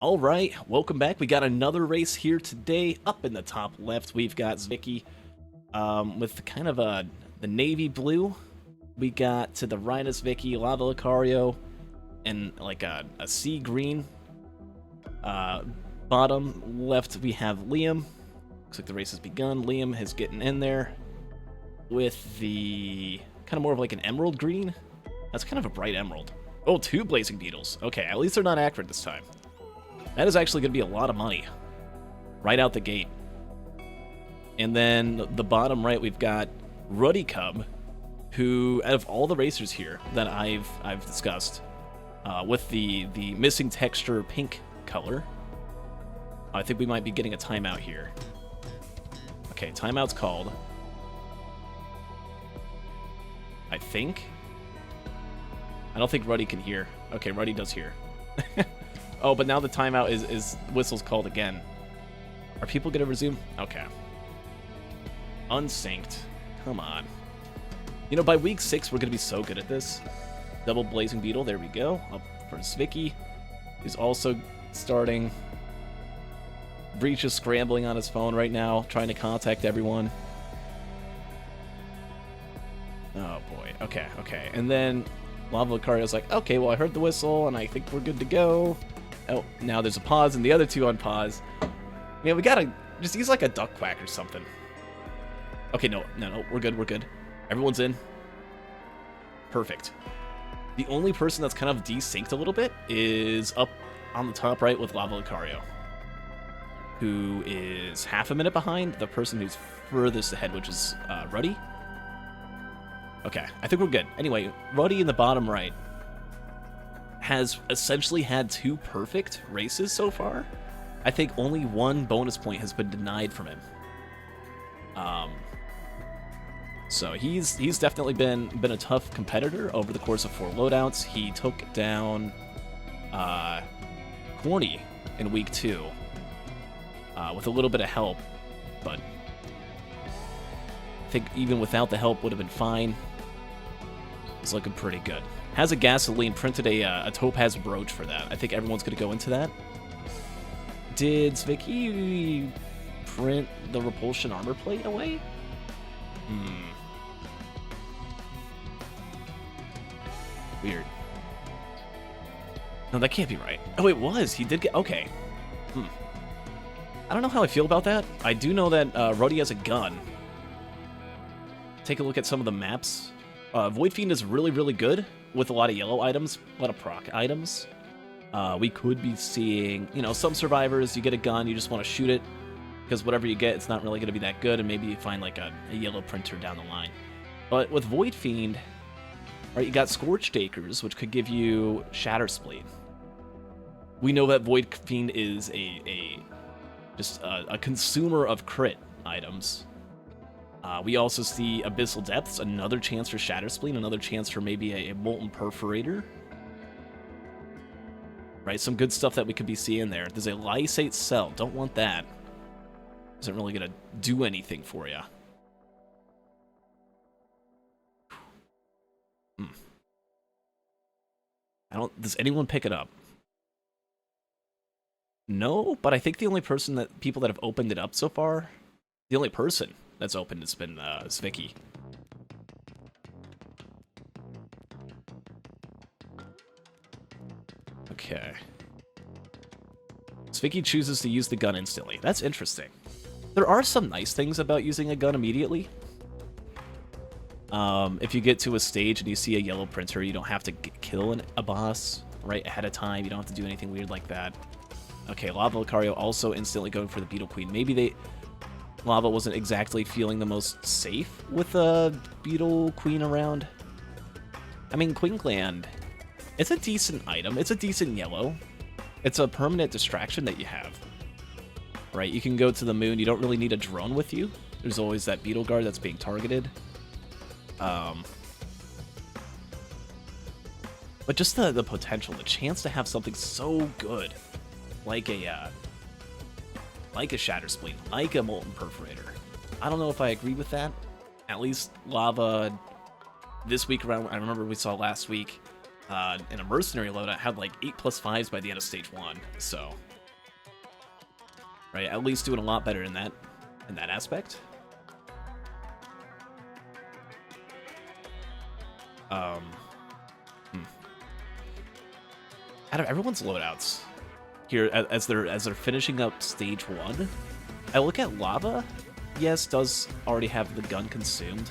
All right, welcome back. We got another race here today. Up in the top left, we've got Vicky with kind of the navy blue. We got to the right is Vicky, lavalucario, and like a sea green. Bottom left, we have Liam. Looks like the race has begun. Liam is getting in there with the kind of more of like an emerald green. That's kind of a bright emerald. Oh, two blazing beetles. Okay, at least they're not accurate this time. That is actually going to be a lot of money right out the gate. And then the bottom right, we've got RuddyCub, who, out of all the racers here that I've discussed, with the missing texture pink color, I think we might be getting a timeout here. Okay, timeout's called. I think. I don't think Ruddy can hear. Okay, Ruddy does hear. Oh, but now the timeout is whistle's called again. Are people gonna resume? Okay. Unsynced. Come on. You know, by week 6, we're gonna be so good at this. Double blazing beetle. There we go. Up for Zvicky, who's also starting. Breach is scrambling on his phone right now, trying to contact everyone. Oh boy. Okay. And then lavalucario's like, okay, well I heard the whistle and I think we're good to go. Oh, now there's a pause and the other two on pause. Man, we gotta just use like a duck quack or something. Okay, no, we're good. Everyone's in. Perfect. The only person that's kind of desynced a little bit is up on the top right with lavalucario, who is half a minute behind the person who's furthest ahead, which is Ruddy. Okay, I think we're good. Anyway, Ruddy in the bottom right has essentially had 2 perfect races so far. I think only 1 bonus point has been denied from him. So he's definitely been a tough competitor over the course of 4 loadouts. He took down Corny in week 2 with a little bit of help, but I think even without the help would have been fine. It's looking pretty good. Has a gasoline, printed a topaz brooch for that. I think everyone's going to go into that. Did Zvicky print the repulsion armor plate away? Weird. No, that can't be right. Oh, it was. He did get... Okay. I don't know how I feel about that. I do know that Ruddy has a gun. Take a look at some of the maps. Void Fiend is really, really good with a lot of yellow items, a lot of proc items. We could be seeing, some survivors, you get a gun, you just want to shoot it, because whatever you get, it's not really going to be that good, and maybe you find like a yellow printer down the line. But with Void Fiend, right, you got Scorched Acres, which could give you Shatter Spleen. We know that Void Fiend is just a consumer of crit items. We also see Abyssal Depths, another chance for Shatter Spleen, another chance for maybe a Molten Perforator. Right, some good stuff that we could be seeing there. There's a Lysate Cell, don't want that. Isn't really going to do anything for you. Does anyone pick it up? No, but I think the only people that have opened it up so far, the only person that's opened has been Zvicky. Okay. Zvicky chooses to use the gun instantly. That's interesting. There are some nice things about using a gun immediately. If you get to a stage and you see a yellow printer, you don't have to kill a boss right ahead of time. You don't have to do anything weird like that. Okay, lavalucario also instantly going for the Beetle Queen. Maybe Lava wasn't exactly feeling the most safe with a Beetle Queen around. I mean, Queenland, it's a decent item. It's a decent yellow. It's a permanent distraction that you have. Right, you can go to the moon. You don't really need a drone with you. There's always that Beetle Guard that's being targeted. But just the potential, the chance to have something so good, like a Shatter Spleen, like a Molten Perforator. I don't know if I agree with that. At least Lava this week around, I remember we saw last week in a Mercenary loadout had like 8+5s by the end of stage 1. So right? At least doing a lot better in that aspect. Out of everyone's loadouts here, as they're finishing up stage 1, I look at Lava. Yes, does already have the gun consumed.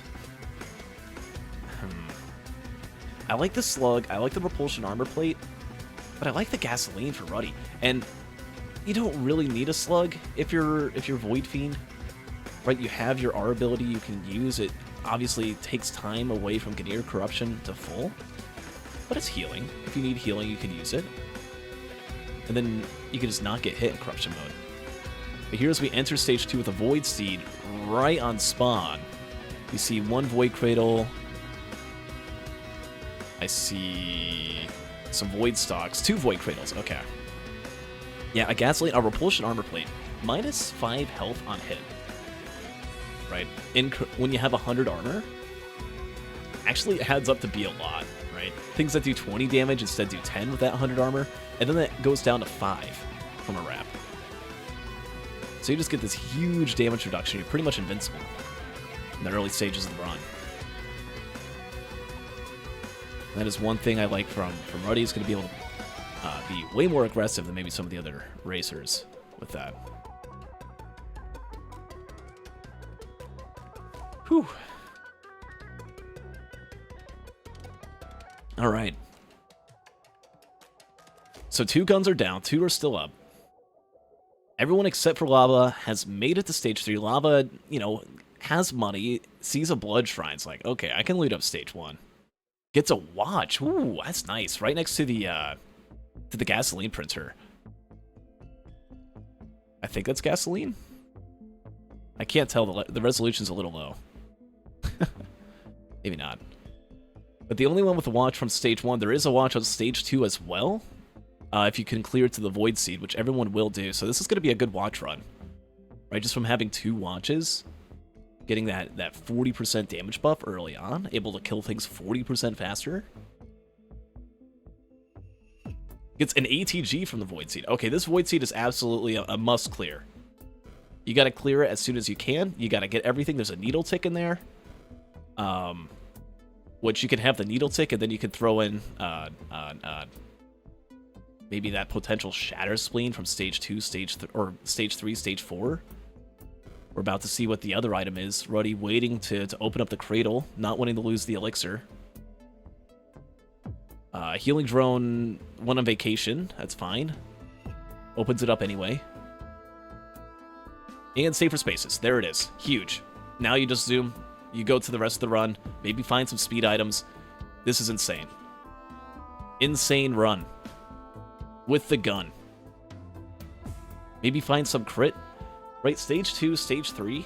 I like the slug. I like the propulsion armor plate, but I like the gasoline for Ruddy. And you don't really need a slug if you're Void Fiend, right? You have your R ability you can use. It obviously takes time away from Ganir Corruption to full, but it's healing. If you need healing, you can use it. And then you can just not get hit in Corruption mode. But here as we enter Stage 2 with a Void Seed right on spawn, you see 1 Void Cradle. I see some Void Stalks, 2 Void Cradles, okay. Yeah, a Gasoline, a Repulsion Armor Plate, minus 5 health on hit. Right? When you have 100 armor, actually it adds up to be a lot, right? Things that do 20 damage instead do 10 with that 100 armor, and then that goes down to 5 from a wrap. So you just get this huge damage reduction. You're pretty much invincible in the early stages of the run. And that is one thing I like from Ruddy. He's going to be able to be way more aggressive than maybe some of the other racers with that. Whew. All right. So 2 guns are down, 2 are still up. Everyone except for Lava has made it to Stage 3. Lava, you know, has money, sees a Blood Shrine. It's like, okay, I can loot up Stage 1. Gets a watch. Ooh, that's nice. Right next to the gasoline printer. I think that's gasoline. I can't tell. The resolution's a little low. Maybe not. But the only one with a watch from Stage 1, there is a watch on Stage 2 as well. If you can clear it to the Void Seed, which everyone will do. So this is going to be a good watch run. Right, just from having 2 watches, getting that 40% damage buff early on, able to kill things 40% faster. Gets an ATG from the Void Seed. Okay, this Void Seed is absolutely a must clear. You got to clear it as soon as you can. You got to get everything. There's a needle tick in there. Which you can have the needle tick, and then you can throw in maybe that potential Shatter Spleen from Stage 2, Stage 3, Stage 4. We're about to see what the other item is. Ruddy waiting to open up the cradle, not wanting to lose the elixir. Healing Drone, 1 on vacation. That's fine. Opens it up anyway. And Safer Spaces. There it is. Huge. Now you just zoom. You go to the rest of the run. Maybe find some speed items. This is insane. Insane run. With the gun. Maybe find some crit. Right, Stage 2, Stage 3.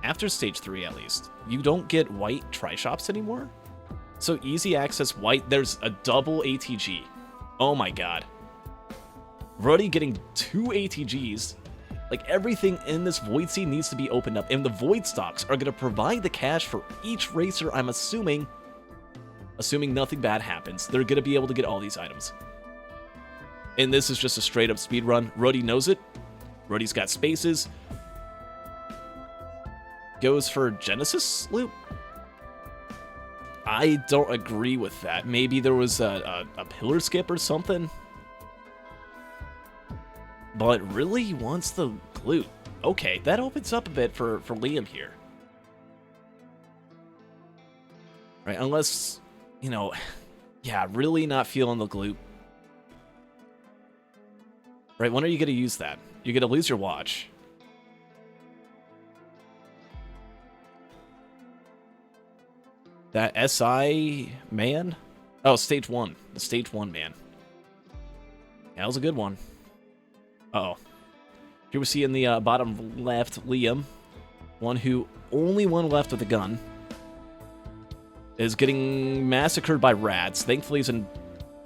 After Stage 3, at least. You don't get white Tri-Shops anymore. So easy access white. There's a double ATG. Oh my god. Ruddy getting 2 ATGs. Like, everything in this Void Seed needs to be opened up. And the Void Stocks are going to provide the cash for each racer, I'm assuming. Assuming nothing bad happens. They're going to be able to get all these items. And this is just a straight up speed run. Ruddy knows it. Ruddy's got spaces. Goes for Genesis loop. I don't agree with that. Maybe there was a pillar skip or something. But really he wants the glute. Okay, that opens up a bit for Liam here. Right, unless, you know, yeah, really not feeling the glute. Right, when are you going to use that? You're going to lose your watch. That SI man? Oh, Stage 1. The Stage 1 man. Yeah, that was a good one. Uh-oh. Here we see in the bottom left, Liam. Only one left with a gun. Is getting massacred by rats. Thankfully he's in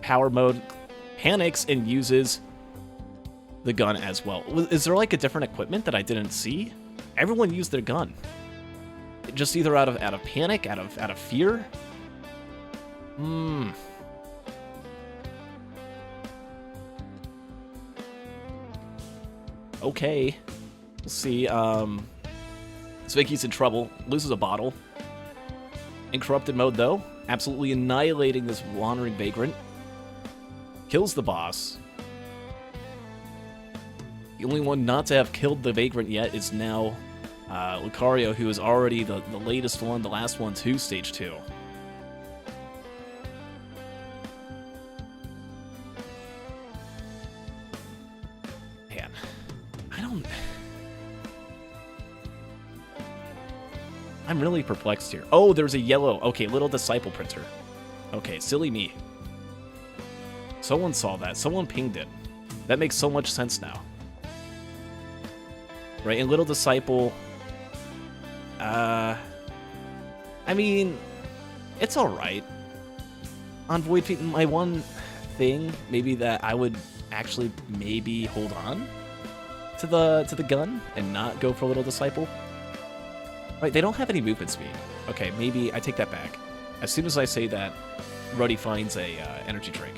power mode. Panics and uses the gun as well. Is there like a different equipment that I didn't see? Everyone used their gun. Just either out of panic, out of fear. Okay. We'll see. Sviki's in trouble. Loses a bottle. In corrupted mode, though. Absolutely annihilating this wandering vagrant. Kills the boss. The only one not to have killed the vagrant yet is now Lucario, who is already the latest one, the last one to Stage 2. Man, I'm really perplexed here. Oh, there's a yellow. Okay, little disciple printer. Okay, silly me. Someone saw that. Someone pinged it. That makes so much sense now. Right, and little disciple... I mean, it's alright. On Void Feet, my one thing, maybe that I would actually maybe hold on to the gun and not go for Little Disciple. Right, they don't have any movement speed. Okay, maybe I take that back. As soon as I say that, Ruddy finds a energy drink.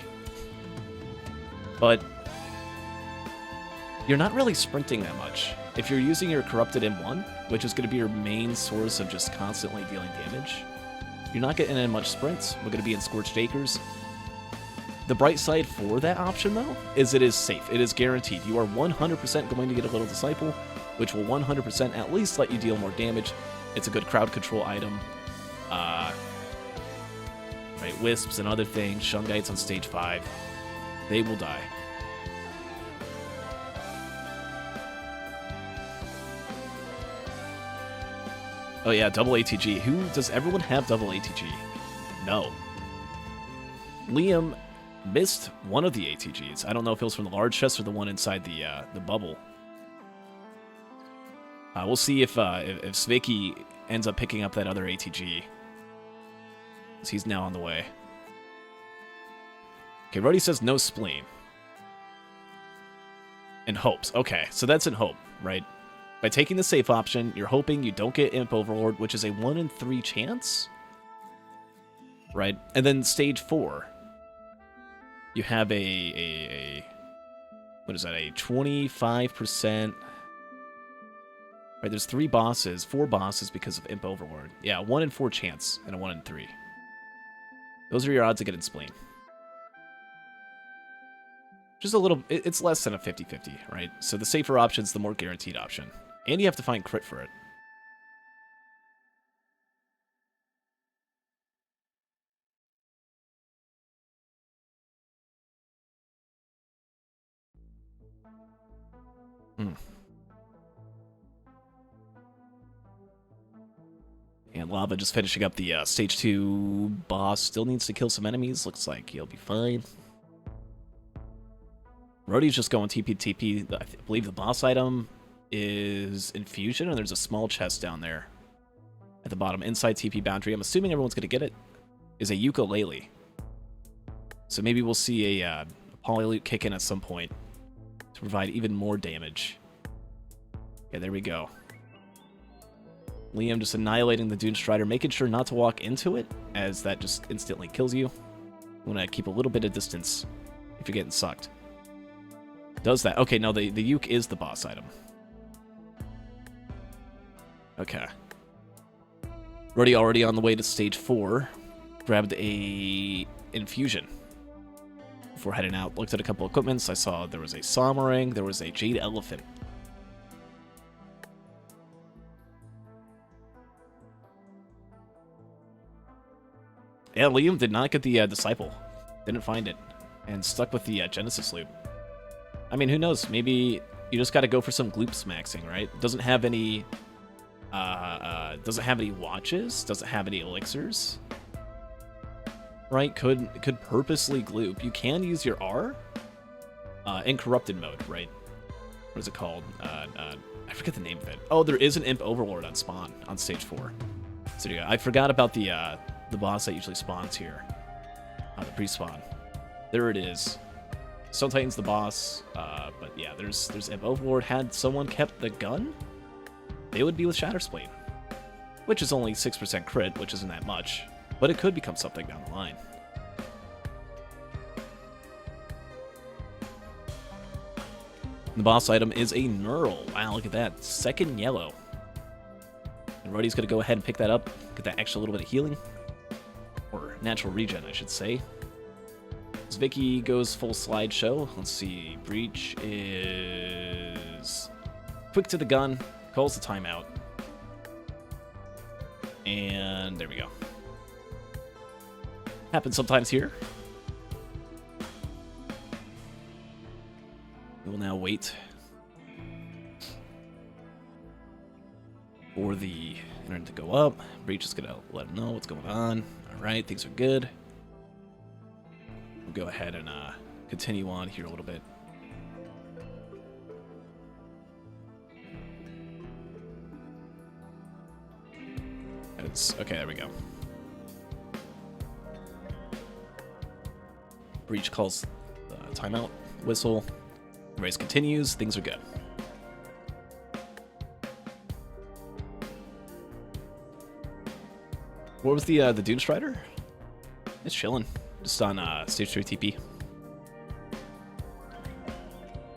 But you're not really sprinting that much. If you're using your Corrupted M1, which is going to be your main source of just constantly dealing damage, you're not getting in much sprints. We're going to be in Scorched Acres. The bright side for that option, though, is it is safe. It is guaranteed. You are 100% going to get a Little Disciple, which will 100% at least let you deal more damage. It's a good crowd control item. Right, Wisps and other things, Shungites on Stage 5, they will die. Oh yeah, double ATG. Does everyone have double ATG? No. Liam missed one of the ATGs. I don't know if it was from the large chest or the one inside the bubble. We'll see if Sveki ends up picking up that other ATG. He's now on the way. Okay, Ruddy says no spleen. In hopes. Okay, so that's in hope, right? By taking the safe option, you're hoping you don't get Imp Overlord, which is a 1 in 3 chance. Right? And then Stage 4. You have a what is that, a 25%... Right, there's 4 bosses because of Imp Overlord. Yeah, 1 in 4 chance, and a 1 in 3. Those are your odds of getting spleen. Just a little, it's less than a 50-50, right? So the safer option's the more guaranteed option. And you have to find crit for it. And Lava just finishing up the Stage 2 boss. Still needs to kill some enemies. Looks like he'll be fine. Rhodey's just going TP. I believe the boss item is Infusion, and there's a small chest down there at the bottom, inside TP boundary. I'm assuming everyone's going to get it. Is a ukulele. So maybe we'll see a Polyloot kick in at some point to provide even more damage. Yeah, there we go. Liam just annihilating the Dune Strider, making sure not to walk into it, as that just instantly kills you. You want to keep a little bit of distance if you're getting sucked. Does that. Okay, no, the uke is the boss item. Okay. Ruddy already on the way to Stage 4. Grabbed a Infusion before heading out. Looked at a couple equipments. I saw there was a Sommering, there was a Jade Elephant. Yeah, Liam did not get the Disciple. Didn't find it. And stuck with the Genesis loot. I mean, who knows? Maybe you just got to go for some gloops maxing, right? Doesn't have any... doesn't have any watches. Doesn't have any elixirs. Right? Could purposely gloop. You can use your R in corrupted mode, right? What is it called? I forget the name of it. Oh, there is an Imp Overlord on spawn on Stage 4. So there you go. I forgot about the boss that usually spawns here. The pre-spawn. There it is. Stone Titan's the boss, but yeah, there's Imp Overlord. Had someone kept the gun, they would be with Shatterspleen, which is only 6% crit, which isn't that much, but it could become something down the line. The boss item is a knurl. Wow, look at that. Second yellow. And Ruddy's going to go ahead and pick that up. Get that extra little bit of healing. Or natural regen, I should say. As Vicky goes full slideshow. Let's see. Breach is quick to the gun. Calls the timeout. And there we go. Happens sometimes here. We will now wait for the internet to go up. Breach is going to let him know what's going on. Alright, things are good. We'll go ahead and continue on here a little bit. Okay, there we go. Breach calls the timeout whistle. The race continues. Things are good. What was the Dune Strider? It's chilling. Just on stage 3 TP.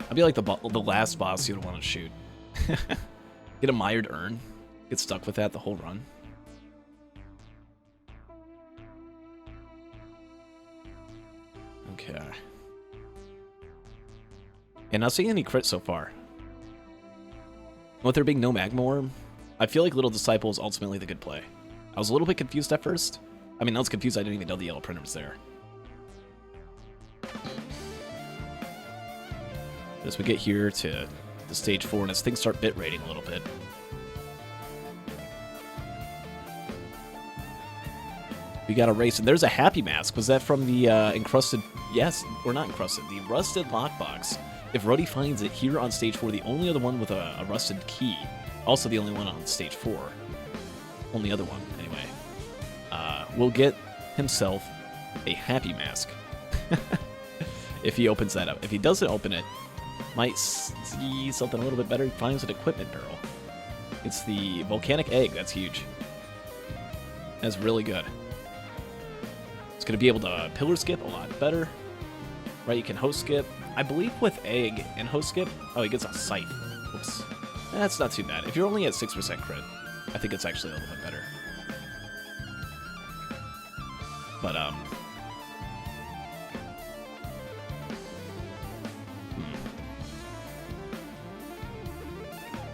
I'd be like the last boss you would want to shoot. Get a mired urn. Get stuck with that the whole run. Okay. And not seeing any crits so far. With there being no Magma Orb, I feel like Little Disciple is ultimately the good play. I was a little bit confused at first. I mean, I was confused. I didn't even know the yellow printer was there. As we get here to the stage 4, and as things start bit rating a little bit. We got a race, and there's a happy mask. Was that from the encrusted? Yes, or not encrusted. The rusted lockbox. If Ruddy finds it here on stage 4, the only other one with a rusted key. Also the only one on stage 4. Only other one, anyway. Will get himself a happy mask. If he opens that up. If he doesn't open it, might see something a little bit better. He finds an equipment barrel. It's the volcanic egg. That's huge. That's really good. It's going to be able to pillar skip a lot better. Right, you can host skip. I believe with egg and host skip, oh, he gets a scythe. Whoops. That's not too bad. If you're only at 6% crit, I think it's actually a little bit better. But,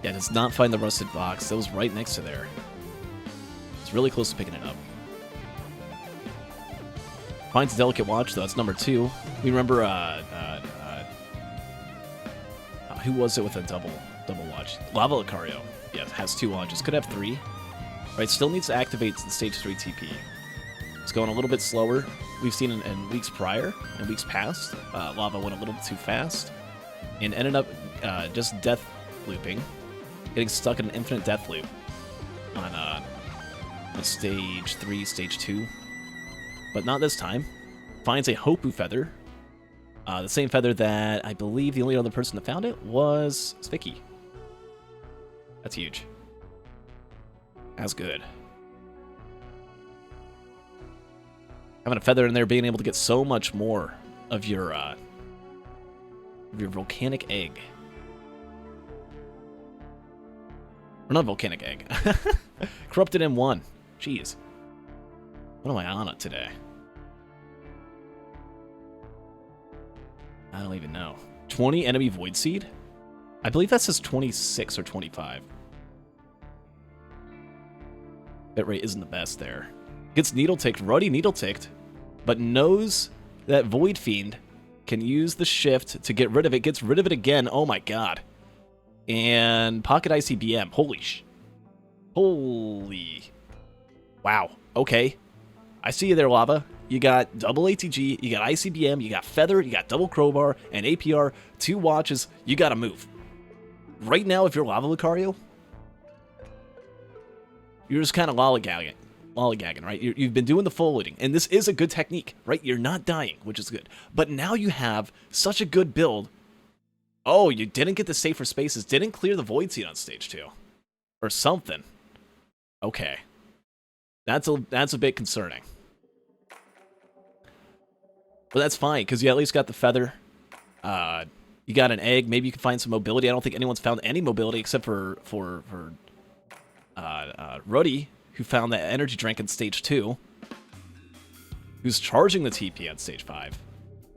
yeah, does not find the rusted box. That was right next to there. It's really close to picking it up. Finds a delicate watch, though. That's number 2. We remember, who was it with a double watch? Lavalucario. Yeah, has 2 watches. Could have 3. Right, still needs to activate the stage 3 TP. It's going a little bit slower. We've seen in weeks prior, in weeks past, Lava went a little too fast and ended up just death looping, getting stuck in an infinite death loop on stage 3, stage 2. But not this time. Finds a Hopu feather. The same feather that I believe the only other person that found it was Vicky. That's huge. That's good. Having a feather in there, being able to get so much more of your volcanic egg. Or not volcanic egg. Corrupted M1. Jeez. What am I on it today? I don't even know. 20 enemy Void Seed? I believe that says 26 or 25. Bitrate isn't the best there. Gets needle ticked, Ruddy needle ticked, but knows that Void Fiend can use the shift to get rid of it. Gets rid of it again. Oh my god. And Pocket ICBM. Holy. Wow. Okay. I see you there, Lava. You got double ATG, you got ICBM, you got Feather, you got double Crowbar, and APR, 2 watches. You gotta move. Right now, if you're Lavalucario, you're just kind of lollygagging, right? You've been doing the full looting, and this is a good technique, right? You're not dying, which is good. But now you have such a good build. Oh, you didn't get the safer spaces, didn't clear the Void Seed on stage 2. Or something. Okay. That's a bit concerning. But that's fine, because you at least got the feather. You You got an egg. Maybe you can find some mobility. I don't think anyone's found any mobility except for Ruddy, who found that energy drink in stage 2. Who's charging the TP on stage 5.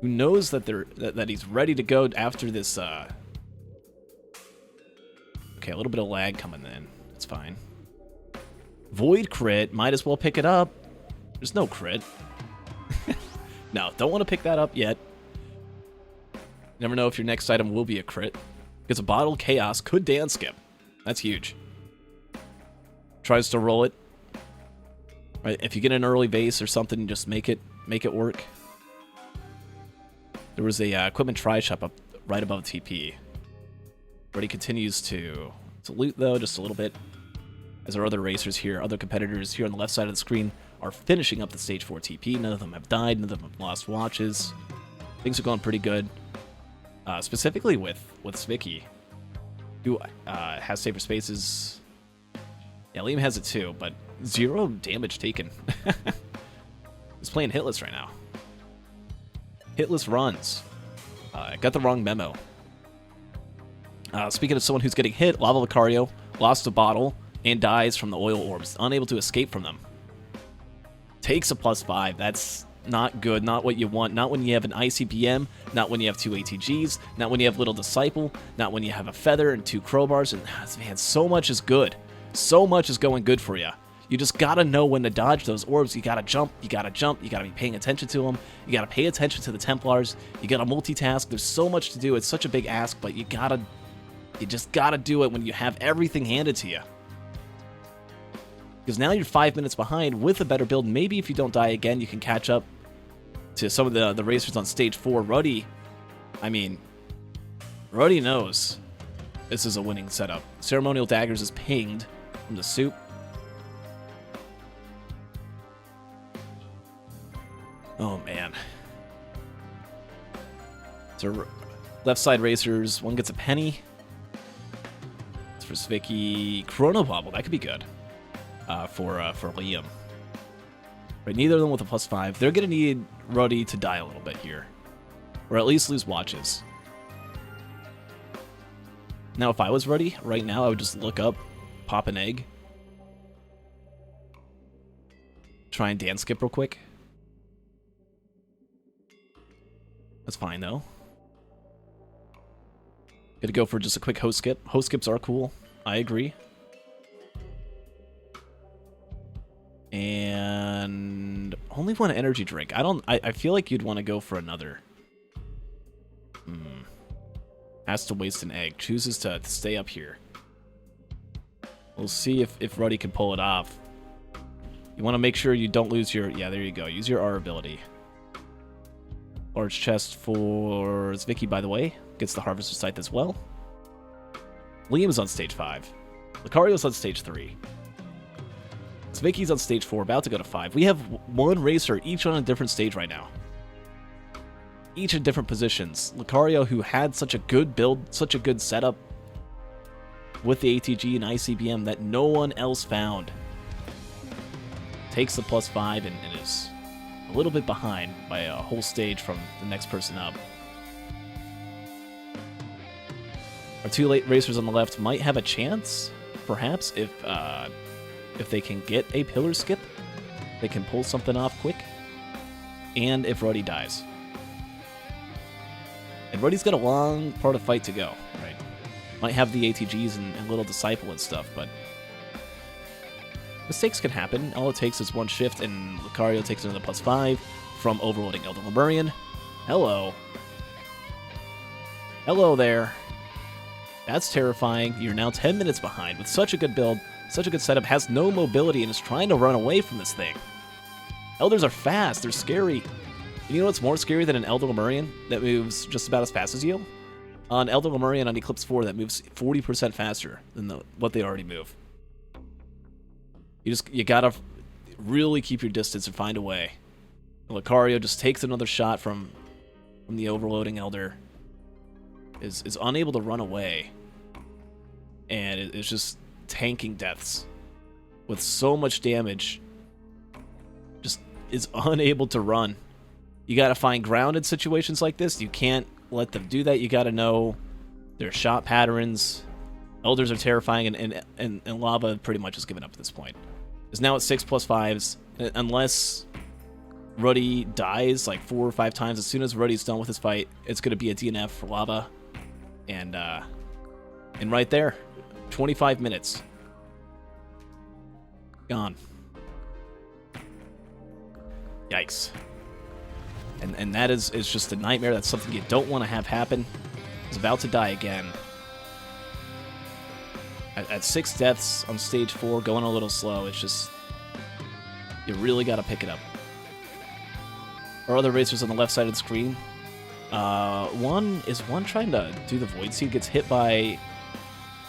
Who knows that that he's ready to go after this. Okay, a little bit of lag coming in. It's fine. Void crit. Might as well pick it up. There's no crit. No, don't want to pick that up yet. Never know if your next item will be a crit. Because a bottle chaos could dance skip. That's huge. Tries to roll it. Right, if you get an early base or something, just make it work. There was a equipment try shop up right above TP. But he continues to loot though, just a little bit. As our other racers here, other competitors here on the left side of the screen are finishing up the stage 4 TP. None of them have died, none of them have lost watches. Things are going pretty good. Specifically with Zvicky, who has safer spaces. Yeah, Liam has it too, but 0 damage taken. He's playing hitless right now. Hitless runs. Got the wrong memo. Speaking of someone who's getting hit, lavalucario lost a bottle and dies from the oil orbs, unable to escape from them. Takes a +5. That's not good, not what you want. Not when you have an ICBM, not when you have 2 ATGs, not when you have Little Disciple, not when you have a Feather and 2 crowbars. And man, so much is good. So much is going good for you. You just gotta know when to dodge those orbs. You gotta jump, you gotta be paying attention to them. You gotta pay attention to the Templars. You gotta multitask. There's so much to do. It's such a big ask, but you just gotta do it when you have everything handed to you. Because now you're 5 minutes behind with a better build. Maybe if you don't die again, you can catch up to some of the racers on stage 4. Ruddy knows this is a winning setup. Ceremonial Daggers is pinged from the soup. Oh, man. So, left side racers, one gets a penny. It's for Zvicky. Chrono Bobble, that could be good. For Liam. Right, neither of them with a +5. They're going to need Ruddy to die a little bit here. Or at least lose watches. Now, if I was Ruddy, right now, I would just look up, pop an egg. Try and dance skip real quick. That's fine, though. Gonna go for just a quick host skip. Host skips are cool. I agree. And only one energy drink. I feel like you'd want to go for another. Has to waste an egg. Chooses to stay up here. We'll see if Ruddy can pull it off. You want to make sure you don't lose your... Yeah, there you go. Use your R ability. Large chest for Zvicky, by the way. Gets the Harvester's Scythe as well. Liam's on stage 5. Lucario's on stage 3. Zvicky's on stage 4, about to go to 5. We have one racer, each on a different stage right now. Each in different positions. Lucario, who had such a good build, such a good setup with the ATG and ICBM that no one else found. Takes the +5 and is a little bit behind by a whole stage from the next person up. Our 2 late racers on the left might have a chance, perhaps, if they can get a pillar skip. They can pull something off quick. And if Ruddy dies. And Ruddy's got a long part of fight to go, right? Might have the ATGs and Little Disciple and stuff, but mistakes can happen. All it takes is one shift, and Lucario takes another +5 from overloading Elder Lemurian. Hello. Hello there. That's terrifying. You're now 10 minutes behind with such a good build, such a good setup, has no mobility, and is trying to run away from this thing. Elders are fast. They're scary. You know what's more scary than an Elder Lemurian that moves just about as fast as you? An Elder Lemurian on Eclipse 4 that moves 40% faster than what they already move. You gotta really keep your distance and find a way. Lucario just takes another shot from the overloading Elder. Is unable to run away. And is just tanking deaths. With so much damage. Just is unable to run. You gotta find ground in situations like this. You can't let them do that. You got to know their shot patterns. Elders are terrifying, and Lava pretty much has given up at this point. Is now at 6 plus 5s. Unless Ruddy dies like 4 or 5 times, as soon as Ruddy's done with his fight, it's going to be a DNF for Lava. And right there, 25 minutes. Gone. Yikes. And that is just a nightmare. That's something you don't want to have happen. He's about to die again. At 6 deaths on stage 4, going a little slow, it's just... You really got to pick it up. Our other racers on the left side of the screen. One trying to do the Void Seed, gets hit by...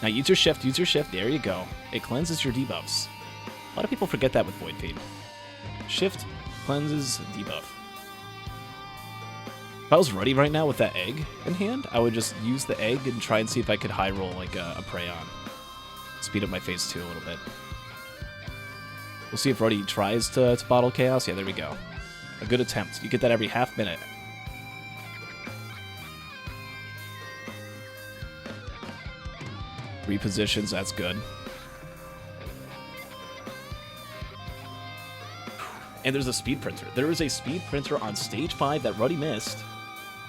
Now use your shift, there you go. It cleanses your debuffs. A lot of people forget that with Void Feed. Shift cleanses debuff. If I was Ruddy right now with that egg in hand, I would just use the egg and try and see if I could high roll like a Prayon. Speed up my phase 2 a little bit. We'll see if Ruddy tries to bottle Chaos. Yeah, there we go. A good attempt. You get that every half minute. Repositions, that's good. And there's a speed printer. There is a speed printer on stage 5 that Ruddy missed.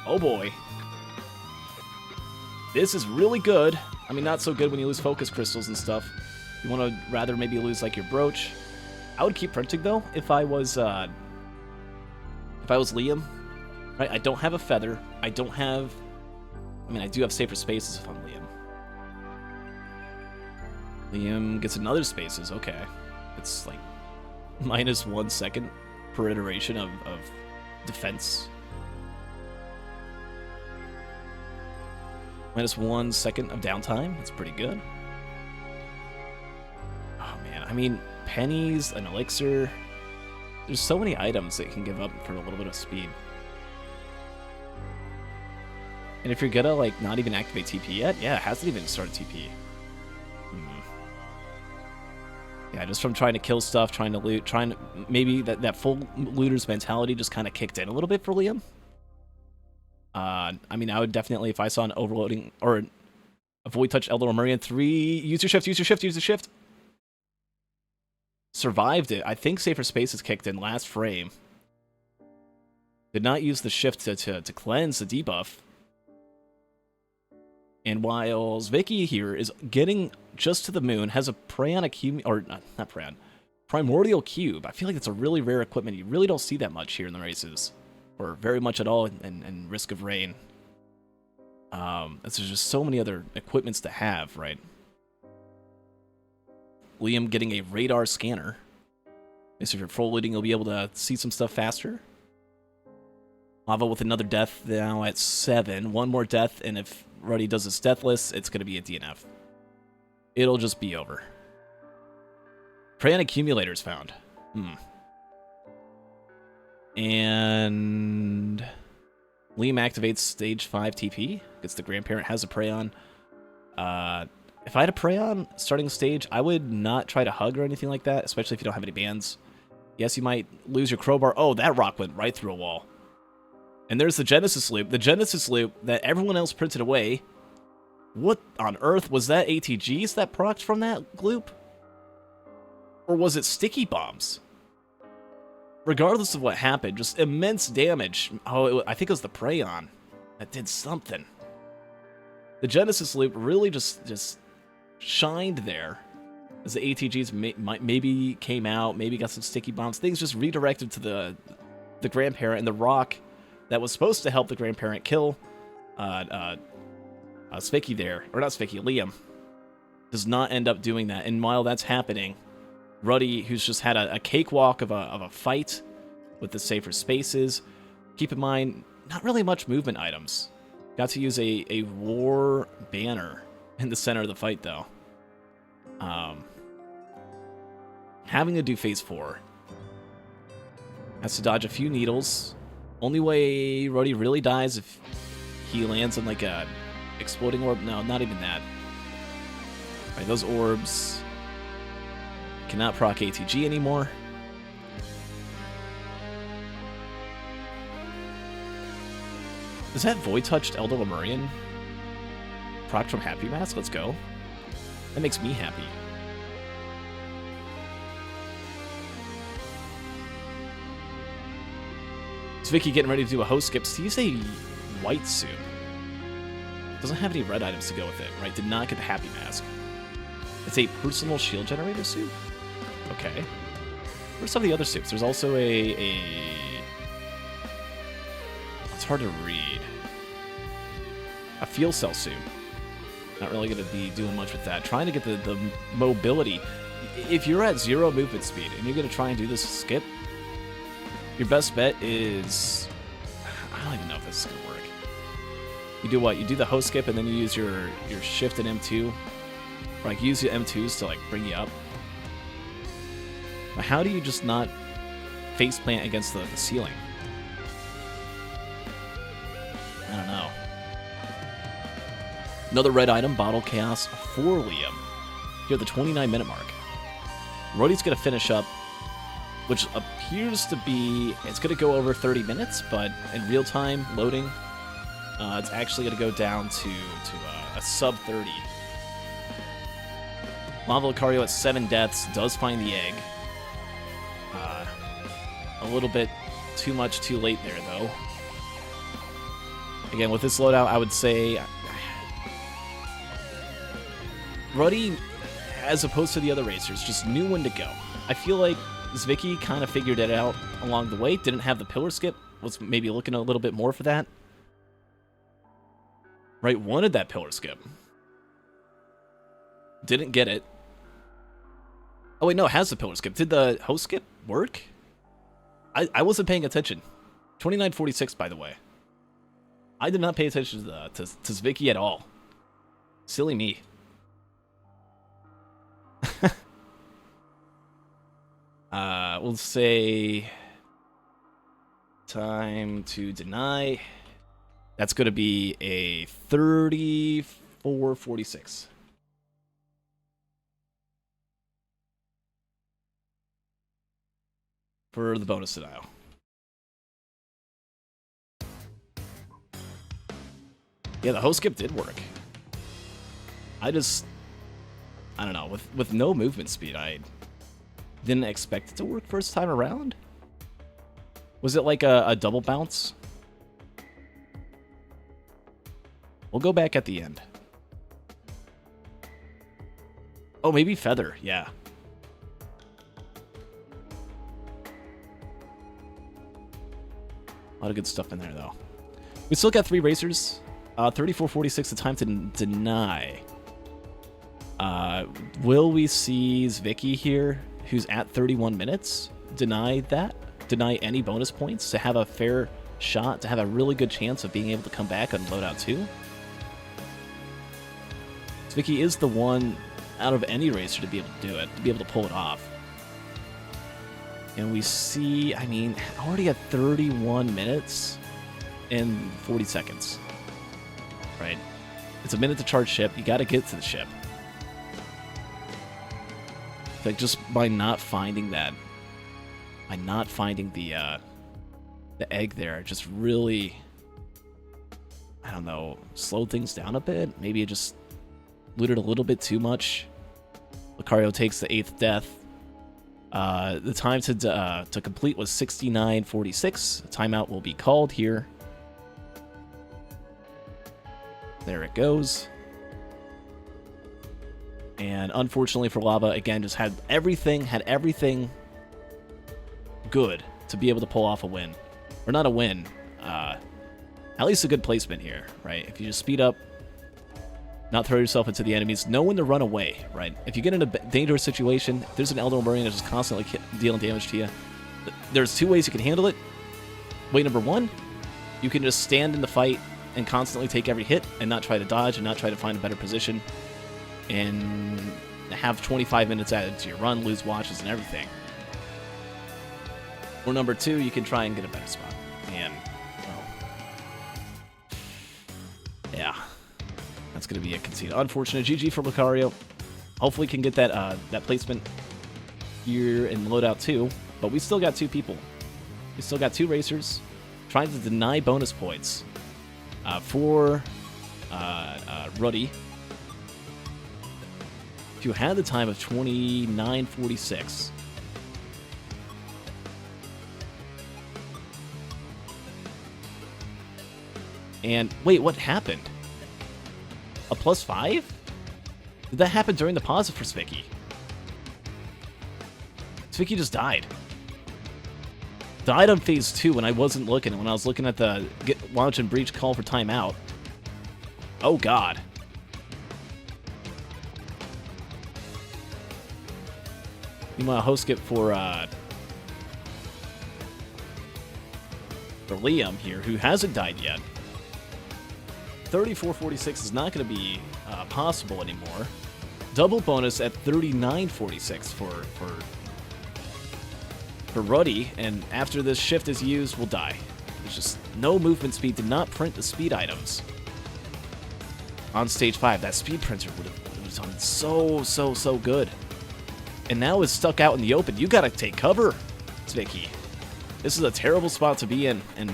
Oh boy. This is really good. I mean, not so good when you lose focus crystals and stuff. You want to rather maybe lose like your brooch. I would keep printing though if I was Liam. Right? I don't have a feather. I don't have... I mean, I do have safer spaces if I'm Liam. Liam gets another spaces. Okay. It's like -1 second per iteration of defense. -1 second of downtime. That's pretty good. Oh man, I mean, pennies, an elixir. There's so many items that you can give up for a little bit of speed. And if you're gonna like not even activate TP yet, yeah, it hasn't even started TP. Yeah, just from trying to kill stuff, trying to loot, maybe that full looter's mentality just kind of kicked in a little bit for Liam. I mean, I would definitely, if I saw an overloading or a Void Touch Elder Lemurian 3, use your shift. Survived it. I think Safer Spaces kicked in last frame. Did not use the shift to cleanse the debuff. And while Zvicky here is getting just to the moon, has a Prayon or not Prayon, Primordial Cube. I feel like it's a really rare equipment. You really don't see that much here in the races, or very much at all in Risk of Rain. There's just so many other equipments to have, right? Liam getting a radar scanner. So if you're full looting, you'll be able to see some stuff faster. Lava with another death now at 7. One more death, and if Ruddy does his deathless, it's going to be a DNF. It'll just be over. Prayon accumulators found. And Liam activates stage 5 TP. Gets the Grandparent, has a Prayon. If I had a Prayon starting stage, I would not try to hug or anything like that, especially if you don't have any bands. Yes, you might lose your crowbar. Oh, that rock went right through a wall. And there's the Genesis loop. The Genesis loop that everyone else printed away. What on earth was that? ATGs that procced from that loop? Or was it sticky bombs? Regardless of what happened, just immense damage. Oh, I think it was the Prayon that did something. The Genesis loop really just shined there. As the ATGs maybe came out, maybe got some sticky bombs. Things just redirected to the Grandparent, and the rock that was supposed to help the Grandparent kill Zvicky there. Or not Zvicky, Liam. Does not end up doing that. And while that's happening, Ruddy, who's just had a cakewalk of a fight with the safer spaces. Keep in mind, not really much movement items. Got to use a war banner in the center of the fight, though. Having to do phase 4. Has to dodge a few needles. Only way Ruddy really dies if he lands on like a exploding orb. No, not even that. Right, those orbs cannot proc ATG anymore. Is that void-touched Elder Lemurian? Proc from Happy Mask? Let's go. That makes me happy. Is Vicky getting ready to do a host skip? Sees a white suit. Doesn't have any red items to go with it, right? Did not get the Happy Mask. It's a personal shield generator suit? Okay. Where's some of the other suits? There's also a... It's hard to read. A fuel cell suit. Not really going to be doing much with that. Trying to get the mobility. If you're at 0 movement speed and you're going to try and do this skip, your best bet is... I don't even know if this is going to work. You do what? You do the host skip and then you use your shift and M2. Or like use your M2s to like bring you up. But how do you just not face plant against the ceiling? I don't know. Another red item, Bottle Chaos for Liam. Here at the 29-minute mark. Ruddy's going to finish up, which appears to be... It's going to go over 30 minutes, but in real time loading, it's actually going to go down to a sub 30. Lavalucario at 7 deaths does find the egg. A little bit too much too late there, though. Again, with this loadout, I would say... Ruddy, as opposed to the other racers, just knew when to go. I feel like Zwicky kind of figured it out along the way. Didn't have the pillar skip. Was maybe looking a little bit more for that. Right, wanted that pillar skip. Didn't get it. Oh wait, no, it has the pillar skip. Did the host skip work? I wasn't paying attention. 2946, by the way. I did not pay attention to Zwicky at all. Silly me. We'll say time to deny. That's going to be a 3446. For the bonus denial. Yeah, the host skip did work. I don't know, with no movement speed, I didn't expect it to work first time around. Was it like a double bounce? We'll go back at the end. Oh, maybe feather, yeah. A lot of good stuff in there, though. We still got 3 racers. 3446, the time to deny. Will we see Zwicky here, who's at 31 minutes, deny that? Deny any bonus points to have a fair shot, to have a really good chance of being able to come back on Loadout 2? Zwicky is the one out of any racer to be able to do it, to be able to pull it off. And we see, I mean, already at 31 minutes and 40 seconds. Right? It's a minute to charge ship. You got to get to the ship. Like, just by not finding that, by not finding the egg there, just really, I don't know, slowed things down a bit. Maybe it just looted a little bit too much. Lucario takes the 8th death. The time to complete was 69:46. Timeout will be called here. There it goes. And unfortunately for Lava, again, just had everything good to be able to pull off a win. Or not a win, at least a good placement here, right? If you just speed up, not throw yourself into the enemies, know when to run away, right? If you get in a dangerous situation, if there's an Elder Lemurian that's just constantly dealing damage to you, there's 2 ways you can handle it. Way number 1, you can just stand in the fight and constantly take every hit and not try to dodge and not try to find a better position and have 25 minutes added to your run, lose watches and everything. Or number 2, you can try and get a better spot. And, well, yeah. That's going to be a concede. Unfortunate. GG for Lucario. Hopefully can get that placement here in Loadout 2. But we still got 2 people. We still got 2 racers trying to deny bonus points. for Ruddy, you had the time of 29:46. And wait, what happened? A +5? Did that happen during the pause for Svicky? Svicky just died. Died on phase 2 when I wasn't looking, when I was looking at the launch and breach call for timeout. Oh god. Meanwhile, host skip for Liam here, who hasn't died yet. 34:46 is not going to be possible anymore. Double bonus at 39:46 for Ruddy, and after this shift is used, we'll die. There's just no movement speed. Did not print the speed items on stage 5. That speed printer would have done so good. And now it's stuck out in the open. You gotta take cover, Svicky. This is a terrible spot to be in, and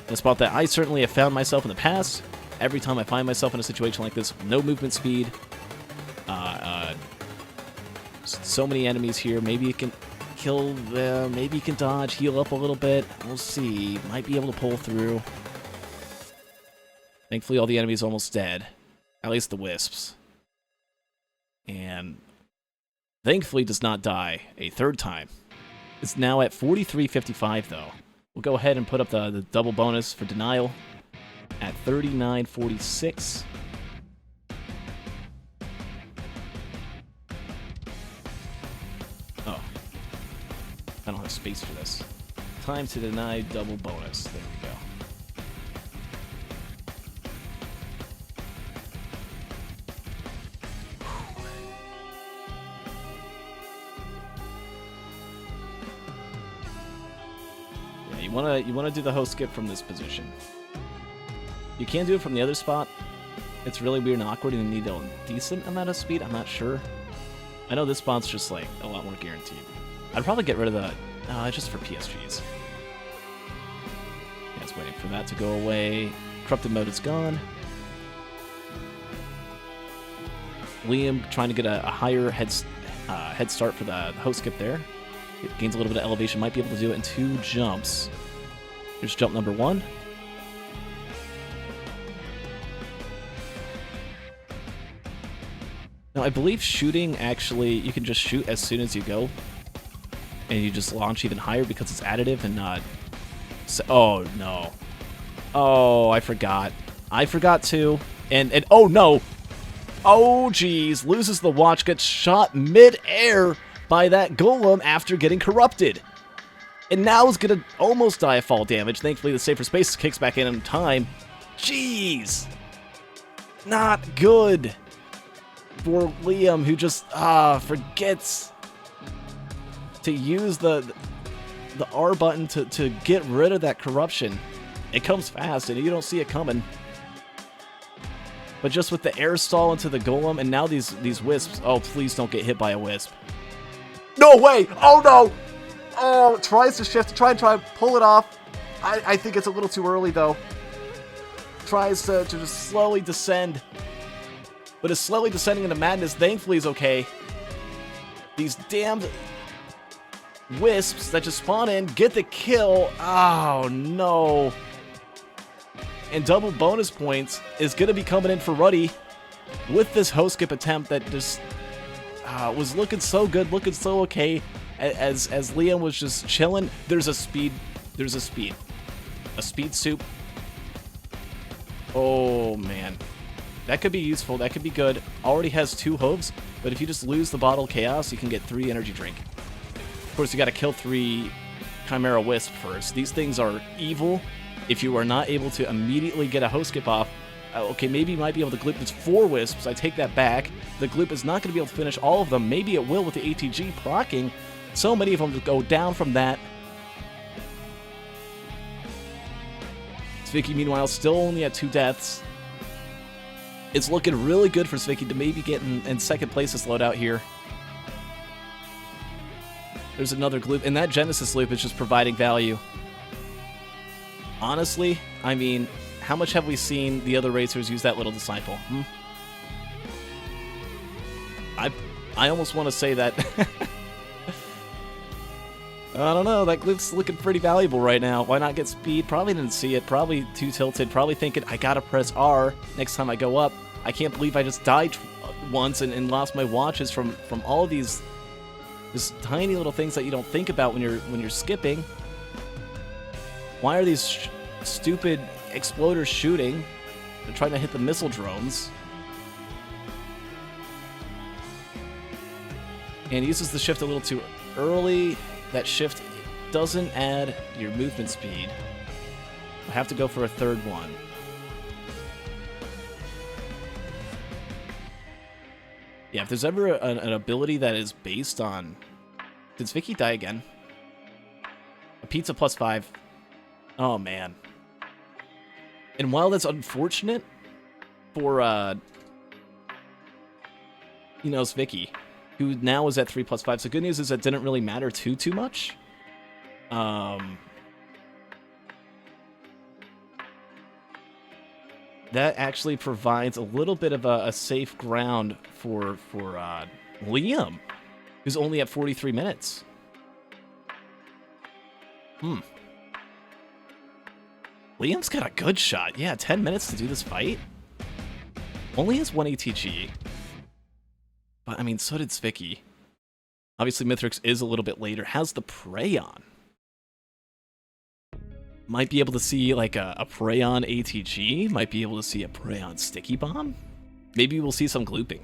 a spot that I certainly have found myself in the past. Every time I find myself in a situation like this, no movement speed, so many enemies here. Maybe you can kill them, maybe you can dodge, heal up a little bit. We'll see. Might be able to pull through. Thankfully, all the enemies are almost dead. At least the wisps. And thankfully does not die a third time. It's now at 43:55 though. We'll go ahead and put up the double bonus for denial at 39:46. Oh. I don't have space for this. Time to deny double bonus. There we go. You wanna do the host skip from this position. You can do it from the other spot. It's really weird and awkward, and you need a decent amount of speed. I'm not sure. I know this spot's just like a lot more guaranteed. I'd probably get rid of the just for PSGs. Yeah, it's waiting for that to go away. Corrupted mode is gone. Liam trying to get a higher head start for the host skip there. It gains a little bit of elevation. Might be able to do it in 2 jumps. Here's jump number 1. Now, I believe shooting, actually, you can just shoot as soon as you go. And you just launch even higher because it's additive and not... Oh, no. Oh, I forgot. I forgot too. And oh, no. Oh, geez. Loses the watch. Gets shot mid-air by that golem after getting corrupted. And now is going to almost die of fall damage. Thankfully, the safer space kicks back in time. Jeez. Not good for Liam, who just forgets to use the R button to get rid of that corruption. It comes fast, and you don't see it coming. But just with the air stall into the golem, and now these wisps. Oh, please don't get hit by a wisp. No way! Oh, no! Oh, tries to shift, try and pull it off. I think it's a little too early, though. Tries to just slowly descend. But is slowly descending into madness. Thankfully is okay. These damned wisps that just spawn in, get the kill. Oh, no. And double bonus points is going to be coming in for Ruddy with this host skip attempt that just was looking so good, looking so okay. As Liam was just chilling, there's a speed soup. Oh man, that could be useful. That could be good. Already has 2 hooves, but if you just lose the bottle of chaos, you can get 3 energy drink. Of course, you got to kill 3 Chimera Wisp first. These things are evil. If you are not able to immediately get a host skip off, okay, maybe you might be able to gloop. There's 4 wisps. I take that back. The gloop is not going to be able to finish all of them. Maybe it will with the ATG proccing. So many of them go down from that. Svicky, meanwhile, still only at 2 deaths. It's looking really good for Svicky to maybe get in second place this loadout here. There's another gloop, and that Genesis loop is just providing value. Honestly, I mean, How much have we seen the other racers use that little disciple? I almost want to say that. I don't know, that gloop's looking pretty valuable right now. Why not get speed? Probably didn't see it, probably too tilted, probably thinking, I gotta press R next time I go up. I can't believe I just died once and lost my watches from all of these just tiny little things that you don't think about when you're skipping. Why are these stupid exploders shooting? They're trying to hit the missile drones. And uses the shift a little too early. That shift doesn't add your movement speed. I have to go for a third one. Yeah, if there's ever an ability that is based on... Did Vicky die again? A pizza +5. Oh, man. And while that's unfortunate for, Vicky, who now is at 3+5. So good news is that didn't really matter too much. That actually provides a little bit of a safe ground for Liam, who's only at 43 minutes. Liam's got a good shot. Yeah, 10 minutes to do this fight. Only has 1 ATG. But, I mean, so did Zvicky. Obviously, Mithrix is a little bit later. Has the Prey on. Might be able to see, like, a Prey on ATG. Might be able to see a Prey on Sticky Bomb. Maybe we'll see some glooping.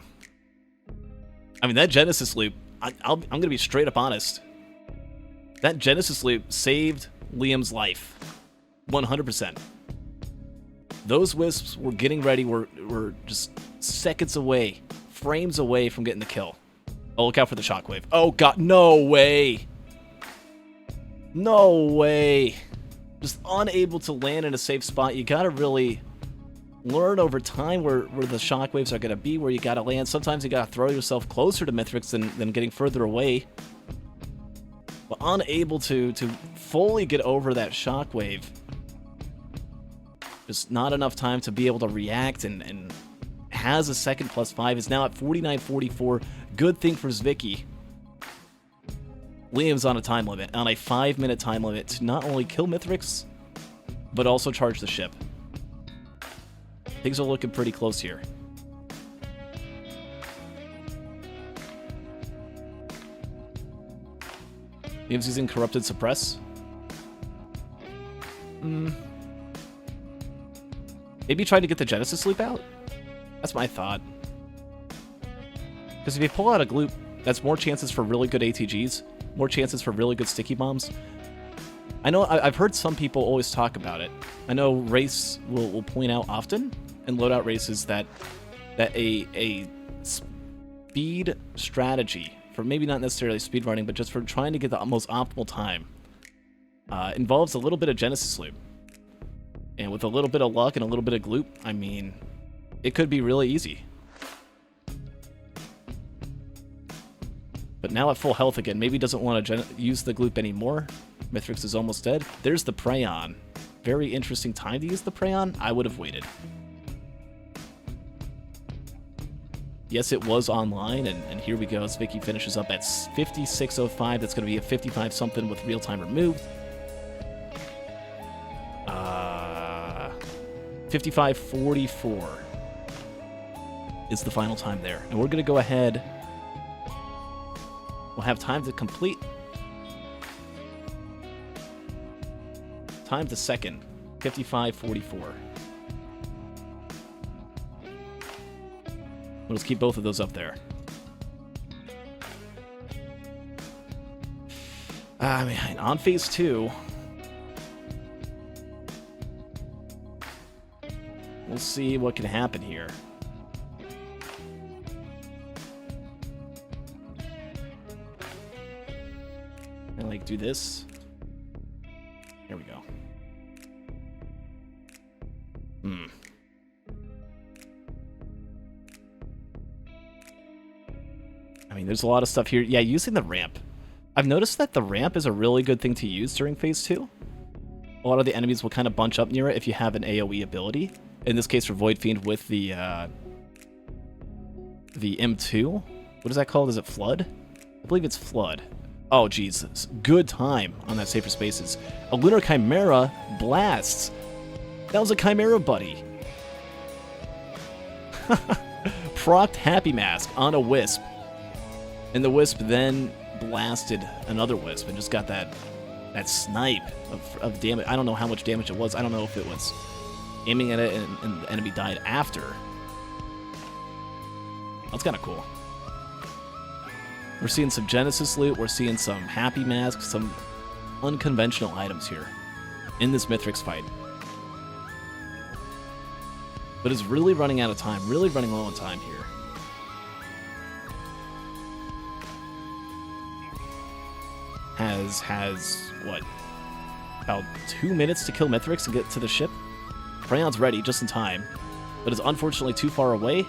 I mean, that Genesis loop, I'm going to be straight up honest. That Genesis loop saved Liam's life. 100%. Those Wisps were getting ready, were just seconds away, frames away from getting the kill. Oh, look out for the shockwave. Oh, God, no way. No way. Just unable to land in a safe spot. You got to really learn over time where the shockwaves are going to be, where you got to land. Sometimes you got to throw yourself closer to Mithrix than getting further away. But unable to fully get over that shockwave. Just not enough time to be able to react, and has a second +5. Is now at 49.44. Good thing for Zvicky. Liam's on a time limit, on a 5-minute time limit, to not only kill Mithrix, but also charge the ship. Things are looking pretty close here. Liam's using Corrupted Suppress. Maybe try to get the Genesis loop out? That's my thought. Because if you pull out a gloop, that's more chances for really good ATGs, more chances for really good sticky bombs. I know I've heard some people always talk about it. I know Race will point out often in loadout races that a speed strategy, for maybe not necessarily speed running, but just for trying to get the most optimal time, involves a little bit of Genesis loop. And with a little bit of luck and a little bit of gloop, I mean, it could be really easy. But now at full health again, maybe doesn't want to use the gloop anymore. Mithrix is almost dead. There's the Prey on. Very interesting time to use the Prey on. I would have waited. Yes, it was online, and here we go as Vicky finishes up at 56.05. That's going to be a 55-something with real-time removed. 55.44 is the final time there. And we're going to go ahead. We'll have time to complete. Time to second. 55.44. Let's keep both of those up there. I mean, on phase 2. We'll see what can happen here. And like do this. Here we go. I mean, there's a lot of stuff here. Yeah, using the ramp. I've noticed that the ramp is a really good thing to use during phase 2. a lot of the enemies will kind of bunch up near it if you have an AoE ability. In this case, for Void Fiend with the M2. What is that called? Is it Flood? I believe it's Flood. Oh, Jesus. Good time on that Safer Spaces. A Lunar Chimera blasts. That was a Chimera buddy. Procced Happy Mask on a Wisp. And the Wisp then blasted another Wisp and just got that snipe of damage. I don't know how much damage it was. I don't know if it was aiming at it and the enemy died after. That's kind of cool. We're seeing some Genesis loot. We're seeing some Happy Masks, some unconventional items here in this Mithrix fight. But it's really running out of time, really running low on time here. Has what? About 2 minutes to kill Mithrix and get to the ship. Preyon's ready just in time, but is unfortunately too far away.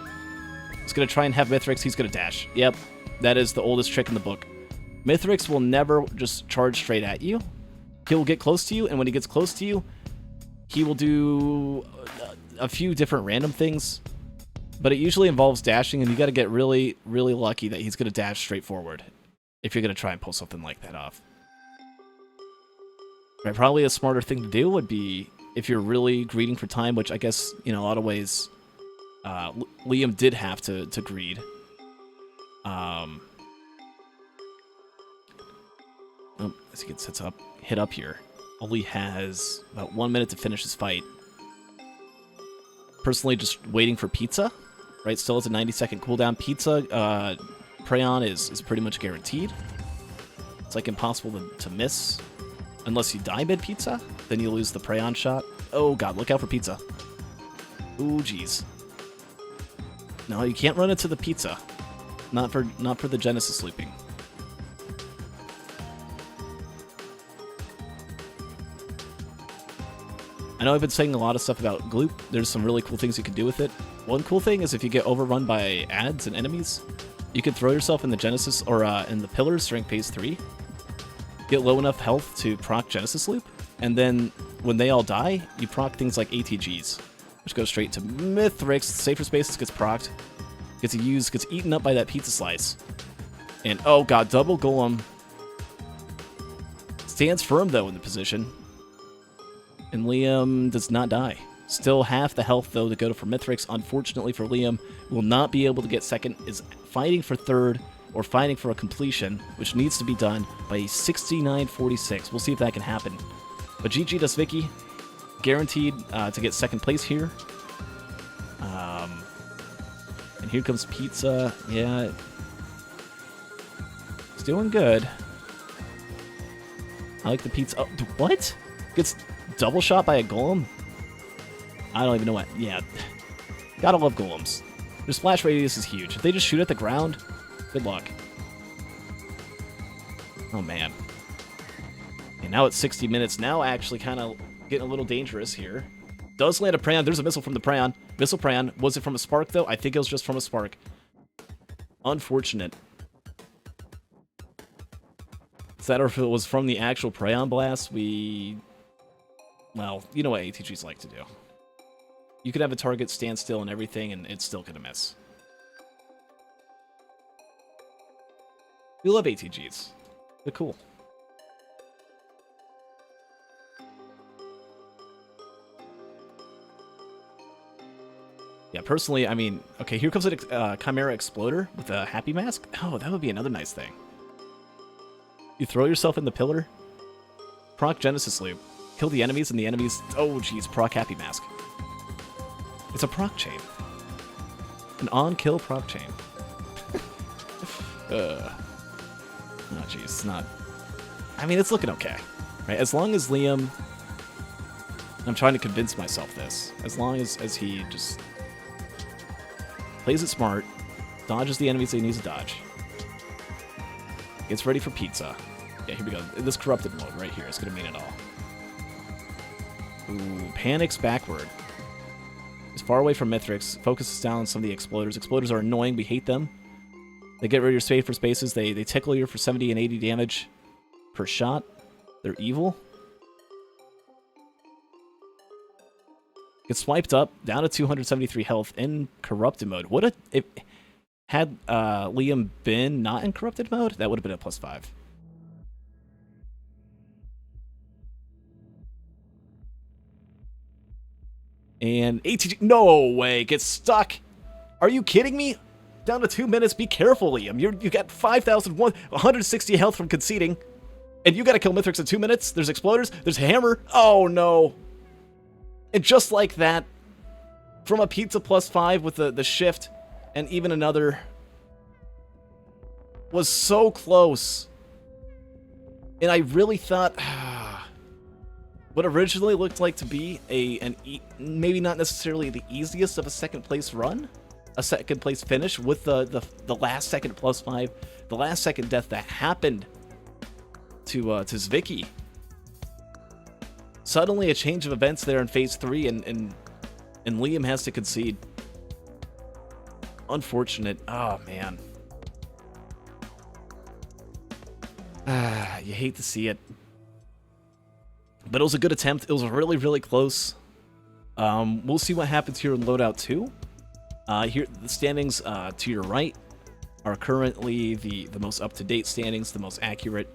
He's going to try and have Mithrix. He's going to dash. Yep, that is the oldest trick in the book. Mithrix will never just charge straight at you. He'll get close to you, and when he gets close to you, he will do a few different random things, but it usually involves dashing, and you got to get really, really lucky that he's going to dash straight forward if you're going to try and pull something like that off. Right, probably a smarter thing to do would be, if you're really greeding for time, which I guess, in a lot of ways, Liam did have to greed. As he gets hit up here. Only has about 1 minute to finish his fight. Personally, just waiting for Pizza. Right, still has a 90-second cooldown. Pizza, Preon is pretty much guaranteed. It's like impossible to miss. Unless you die mid-Pizza, then you lose the Preon shot. Oh god, look out for Pizza. Ooh, jeez. No, you can't run into the Pizza. Not for the Genesis looping. I know I've been saying a lot of stuff about Gloop. There's some really cool things you can do with it. One cool thing is if you get overrun by ads and enemies, you can throw yourself in the Genesis or in the Pillars during phase 3. Get low enough health to proc Genesis loop, and then when they all die, you proc things like ATGs, which goes straight to Mithrix. Safer Spaces gets procced, gets eaten up by that pizza slice, and oh god, double golem stands firm though in the position, and Liam does not die. Still half the health though to go for Mithrix. Unfortunately for Liam, will not be able to get second. Is fighting for third, or fighting for a completion, which needs to be done by a 69-46. We'll see if that can happen. But GG does Vicky, guaranteed to get second place here. And here comes Pizza. Yeah, it's doing good. I like the Pizza. Oh, what? Gets double shot by a golem? I don't even know what. Yeah, gotta love golems. Their splash radius is huge. If they just shoot at the ground, good luck. Oh, man. And now it's 60 minutes. Now actually kind of getting a little dangerous here. Does land a Preon. There's a missile from the Preon. Missile Preon. Was it from a spark, though? I think it was just from a spark. Unfortunate. Is that or if it was from the actual Preon blast, well, you know what ATGs like to do. You could have a target stand still and everything, and it's still going to miss. We love ATGs. They're cool. Yeah, personally, I mean, okay, here comes a Chimera Exploder with a Happy Mask. Oh, that would be another nice thing. You throw yourself in the pillar, proc Genesis loop, kill the enemies, and the enemies, oh jeez, proc Happy Mask. It's a proc chain. An on-kill proc chain. Oh, jeez, it's not... I mean, it's looking okay, right? As long as Liam... I'm trying to convince myself this. As long as he just... plays it smart, dodges the enemies that he needs to dodge, gets ready for Pizza. Yeah, here we go. This corrupted mode right here is going to mean it all. Ooh, panics backward. He's far away from Mithrix. Focuses down on some of the Exploders. Exploders are annoying. We hate them. They get rid of your Safer Spaces. They tickle you for 70 and 80 damage per shot. They're evil. Gets swiped up, down to 273 health in corrupted mode. What if had Liam been not in corrupted mode? That would have been a +5. And ATG, no way, gets stuck. Are you kidding me? Down to 2 minutes. Be careful, Liam. You got 160 health from conceding, and you got to kill Mithrix in 2 minutes. There's exploders. There's a hammer. Oh no! And just like that, from a pizza +5 with the shift, and even another, was so close. And I really thought what originally looked like to be maybe not necessarily the easiest of a second place run, a second place finish with the last second +5, the last second death that happened to Zwicky. Suddenly a change of events there in phase 3, and Liam has to concede. Unfortunate. Oh man. You hate to see it. But it was a good attempt. It was really, really close. We'll see what happens here in Loadout 2. Here, the standings to your right are currently the most up-to-date standings, the most accurate.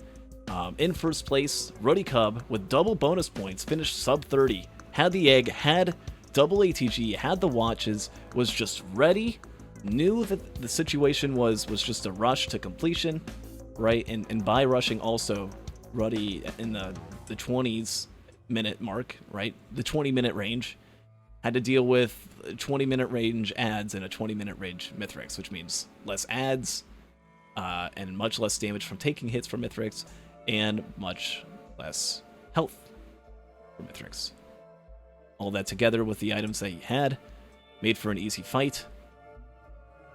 In first place, RuddyCub with double bonus points, finished sub 30. Had the egg, had double ATG, had the watches, was just ready, knew that the situation was just a rush to completion, right? And by rushing also, Ruddy in the 20s minute mark, right? The 20-minute range, had to deal with 20-minute range ads and a 20-minute range Mithrix, which means less ads and much less damage from taking hits from Mithrix, and much less health from Mithrix. All that together with the items that he had made for an easy fight.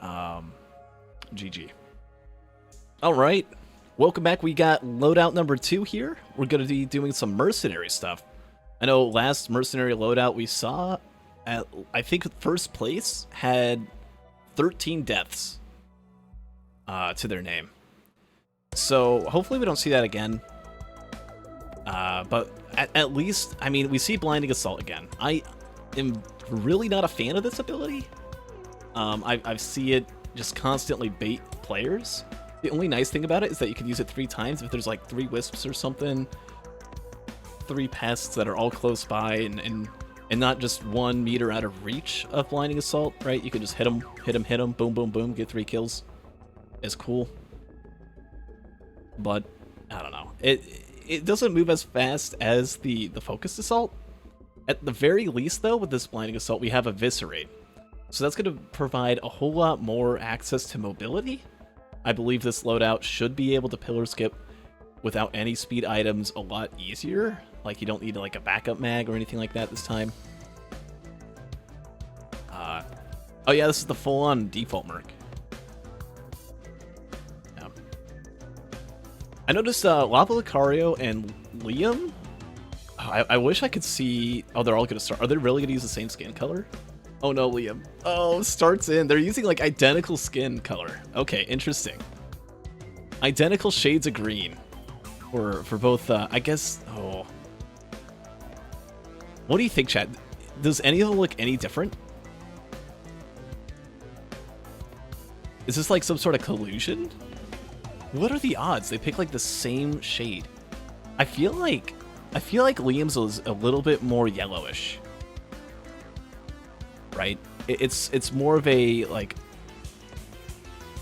GG. All right. Welcome back. We got loadout number 2 here. We're going to be doing some mercenary stuff. I know last mercenary loadout we saw, I think first place had 13 deaths to their name. So hopefully we don't see that again. But at least, I mean, we see Blinding Assault again. I am really not a fan of this ability. I see it just constantly bait players. The only nice thing about it is that you can use it 3 times if there's like 3 wisps or something, 3 pests that are all close by, and not just 1 meter out of reach of Blinding Assault, right? You can just hit them, boom, boom, boom, get 3 kills. It's cool. But I don't know. It doesn't move as fast as the Focused Assault. At the very least, though, with this Blinding Assault, we have Eviscerate. So that's going to provide a whole lot more access to mobility. I believe this loadout should be able to pillar skip without any speed items a lot easier. Like, you don't need like a backup mag or anything like that this time. Oh yeah, this is the full-on default merc. Yeah. I noticed lavalucario and Liam. Oh, I wish I could see. Oh, they're all going to start. Are they really going to use the same skin color? Oh no, Liam. Oh, starts in. They're using like identical skin color. Okay, interesting. Identical shades of green for both. I guess. Oh. What do you think, chat? Does any of them look any different? Is this like some sort of collusion? What are the odds they pick like the same shade? I feel like Liam's is a little bit more yellowish. Right? It's more of a like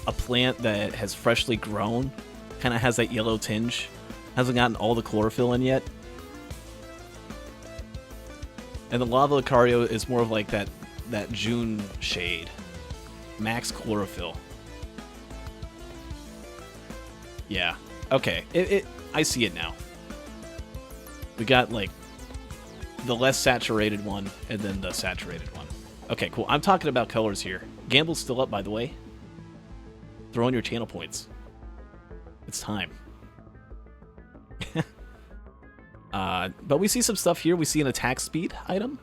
a plant that has freshly grown, kind of has that yellow tinge, hasn't gotten all the chlorophyll in yet. And the lavalucario is more of like that June shade, max chlorophyll. Yeah. Okay. I see it now. We got like the less saturated one and then the saturated one. Okay, cool. I'm talking about colors here. Gamble's still up, by the way. Throw in your channel points. It's time. But we see some stuff here. We see an attack speed item.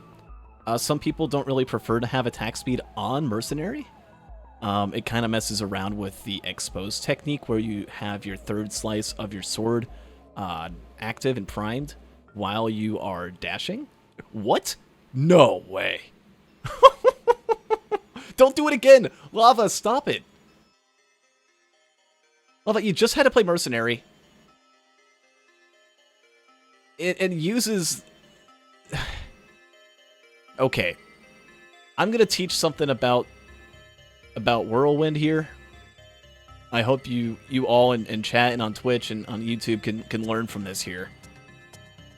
Some people don't really prefer to have attack speed on Mercenary. It kind of messes around with the expose technique where you have your third slice of your sword active and primed while you are dashing. What? No way. Don't do it again. Lava, stop it. Lava, you just had to play Mercenary. It uses... Okay. I'm going to teach something about Whirlwind here. I hope you all in chat and on Twitch and on YouTube can learn from this here.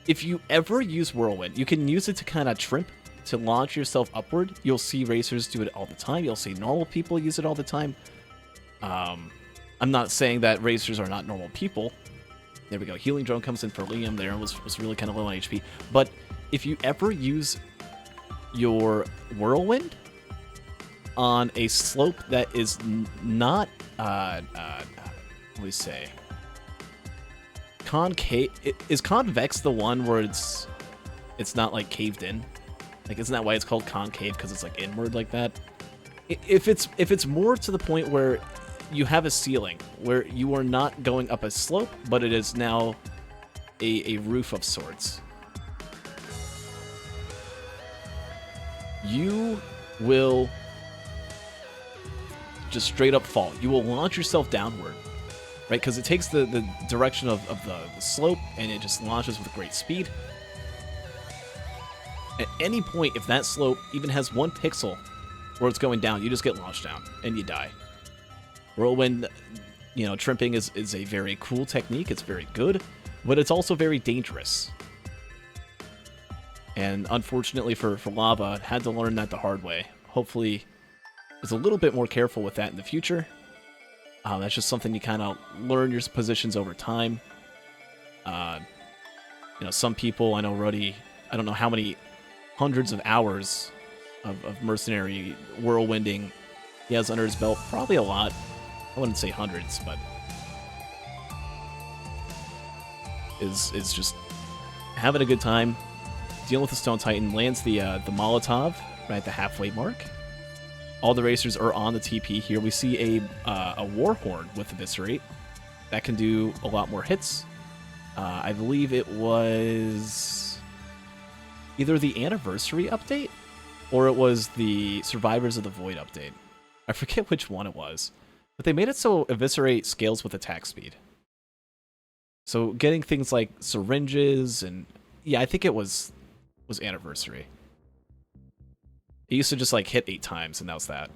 If you ever use Whirlwind, you can use it to kind of trimp, to launch yourself upward. You'll see racers do it all the time. You'll see normal people use it all the time. I'm not saying that racers are not normal people. There we go. Healing drone comes in for Liam there. Was really kind of low on HP. But if you ever use your Whirlwind on a slope that is not, what do we say? Concave. Is convex the one where it's not like caved in? Like, isn't that why it's called concave? Because it's like inward like that? If it's more to the point where you have a ceiling, where you are not going up a slope, but it is now a roof of sorts, you will just straight up fall. You will launch yourself downward, right? Because it takes the direction of the slope, and it just launches with great speed. At any point, if that slope even has 1 pixel where it's going down, you just get launched down, and you die. Whirlwind, trimping is a very cool technique. It's very good, but it's also very dangerous. And unfortunately for Lava, had to learn that the hard way. Hopefully, is a little bit more careful with that in the future. That's just something you kind of learn your positions over time. Some people, I know Ruddy, I don't know how many hundreds of hours of mercenary whirlwinding he has under his belt. Probably a lot. I wouldn't say hundreds, but is just having a good time, dealing with the Stone Titan, lands the Molotov right at the halfway mark. All the racers are on the TP here. We see a Warhorn with Eviscerate. That can do a lot more hits. I believe it was either the Anniversary update or it was the Survivors of the Void update. I forget which one it was. But they made it so Eviscerate scales with attack speed. So getting things like syringes and... Yeah, I think it was Anniversary. It used to just like hit 8 times, and that was that.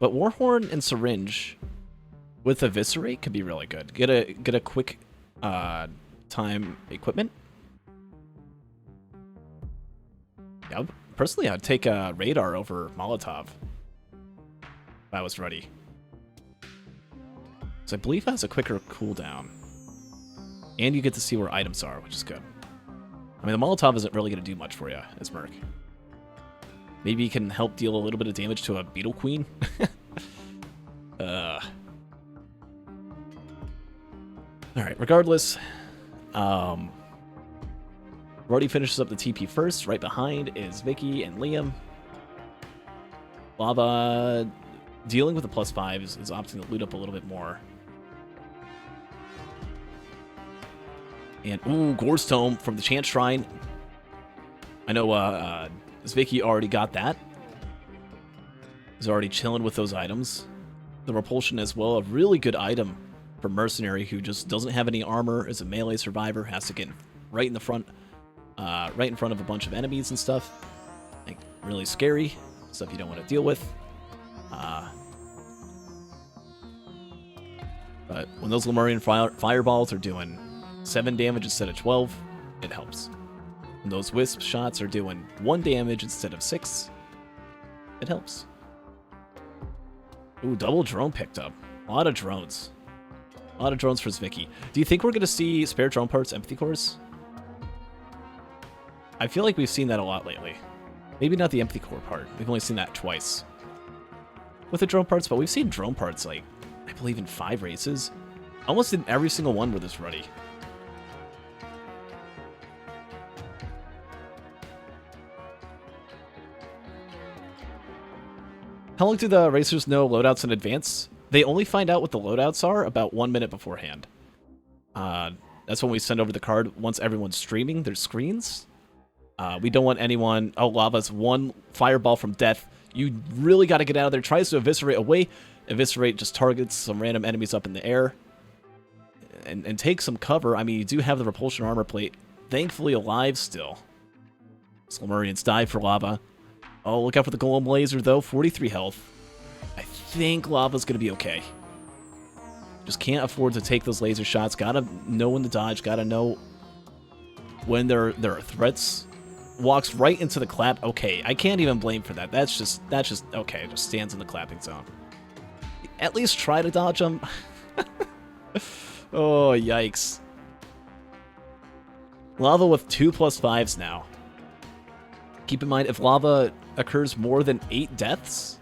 But Warhorn and Syringe with Eviscerate could be really good. Get a quick time equipment. Yeah, personally, I'd take Radar over Molotov if I was Ruddy. So I believe it has a quicker cooldown. And you get to see where items are, which is good. I mean, the Molotov isn't really going to do much for you as Merc. Maybe you can help deal a little bit of damage to a Beetle Queen. Alright, regardless. Ruddy finishes up the TP first. Right behind is Vicky and Liam. Lava, dealing with the +5, is opting to loot up a little bit more. And, ooh, Gore's Tome from the Chant Shrine. I know Vicky already got that. He's already chilling with those items. The Repulsion as well, a really good item for Mercenary who just doesn't have any armor, is a melee survivor, has to get right in the front, right in front of a bunch of enemies and stuff. Like, really scary, stuff you don't want to deal with. But when those Lemurian fireballs are doing 7 damage instead of 12, it helps. When those Wisp shots are doing 1 damage instead of 6, it helps. Ooh, double drone picked up. A lot of drones. A lot of drones for Zvicky. Do you think we're going to see spare drone parts, empathy cores? I feel like we've seen that a lot lately. Maybe not the empathy core part. We've only seen that twice with the drone parts, but we've seen drone parts, like, I believe in 5 races. Almost in every single one with this Ruddy. How long do the racers know loadouts in advance? They only find out what the loadouts are about 1 minute beforehand. That's when we send over the card once everyone's streaming their screens. We don't want anyone... Oh, Lava's one fireball from death. You really got to get out of there. Tries to eviscerate away. Eviscerate just targets some random enemies up in the air. And take some cover. I mean, you do have the repulsion armor plate. Thankfully alive still. Slamurians die for Lava. Oh, look out for the Golem Laser, though. 43 health. I think Lava's going to be okay. Just can't afford to take those laser shots. Gotta know when to dodge. Gotta know when there are threats. Walks right into the clap. Okay, I can't even blame for that. That's just okay. Just stands in the clapping zone. At least try to dodge them. Oh, yikes. Lava with 2+5s now. Keep in mind, if Lava occurs more than 8 deaths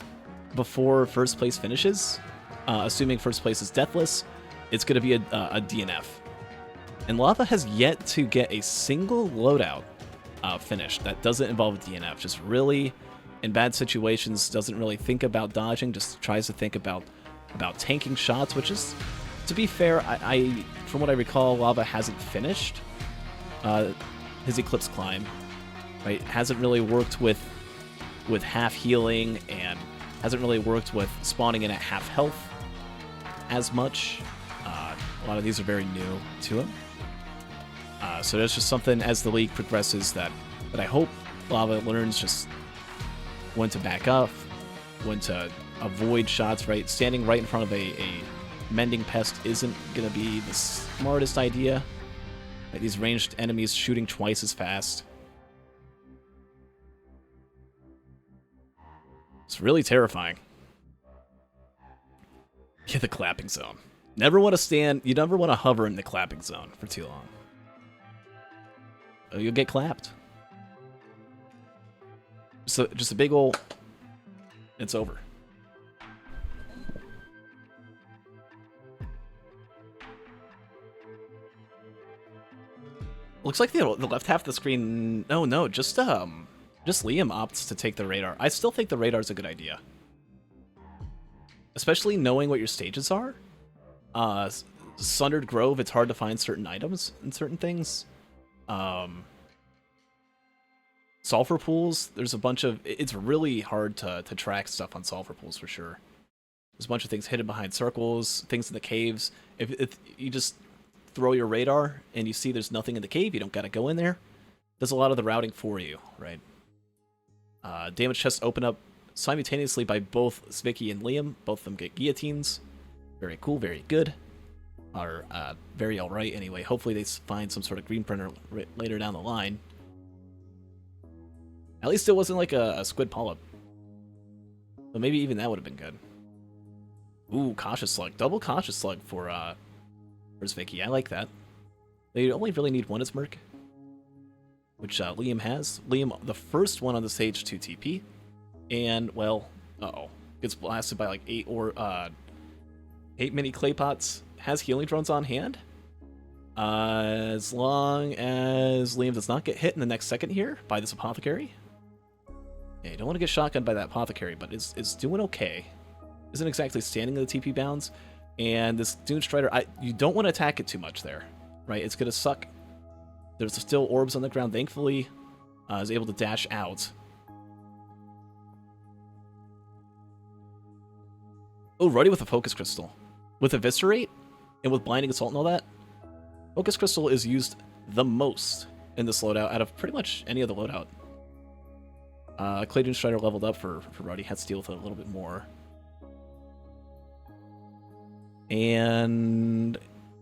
before first place finishes, assuming first place is deathless, it's going to be a DNF. And Lava has yet to get a single loadout finished that doesn't involve a DNF. Just really, in bad situations, doesn't really think about dodging, just tries to think about tanking shots, which is, to be fair, I from what I recall, Lava hasn't finished his Eclipse Climb. Right? Hasn't really worked with half healing, and hasn't really worked with spawning in at half health as much. A lot of these are very new to him. So that's just something as the league progresses that I hope Lava learns just when to back up, when to avoid shots, right? Standing right in front of a mending pest isn't going to be the smartest idea. Right? These ranged enemies shooting twice as fast. It's really terrifying. Yeah, the clapping zone. Never want to stand, you never want to hover in the clapping zone for too long. You'll get clapped. So just a big ol', it's over. Looks like the left half of the screen, no, just Liam opts to take the radar. I still think the radar's a good idea. Especially knowing what your stages are. Sundered Grove, it's hard to find certain items and certain things. Sulfur pools, there's a bunch of... It's really hard to track stuff on sulfur pools for sure. There's a bunch of things hidden behind circles, things in the caves. If you just throw your radar and you see there's nothing in the cave, you don't gotta go in there. Does a lot of the routing for you, right? Damage chests open up simultaneously by both Zvicky and Liam. Both of them get guillotines. Very cool, very good. Or very alright anyway. Hopefully they find some sort of green printer later down the line. At least it wasn't like a squid polyp. But maybe even that would have been good. Ooh, Cautious Slug. Double Cautious Slug for Zvicky. I like that. They only really need one as Merc, which Liam has. Liam, the first one on the stage to TP. And, well, gets blasted by like 8 mini clay pots. Has healing drones on hand. As long as Liam does not get hit in the next second here by this Apothecary. Yeah, you don't want to get shotgunned by that Apothecary, but it's doing okay. Isn't exactly standing in the TP bounds. And this Dune Strider, you don't want to attack it too much there, right? It's going to suck. There's still orbs on the ground. Thankfully, I was able to dash out. Oh, Ruddy with a Focus Crystal. With Eviscerate, and with Blinding Assault and all that, Focus Crystal is used the most in this loadout out of pretty much any other loadout. Clay Dune Strider leveled up for Ruddy. Had to deal with it a little bit more. And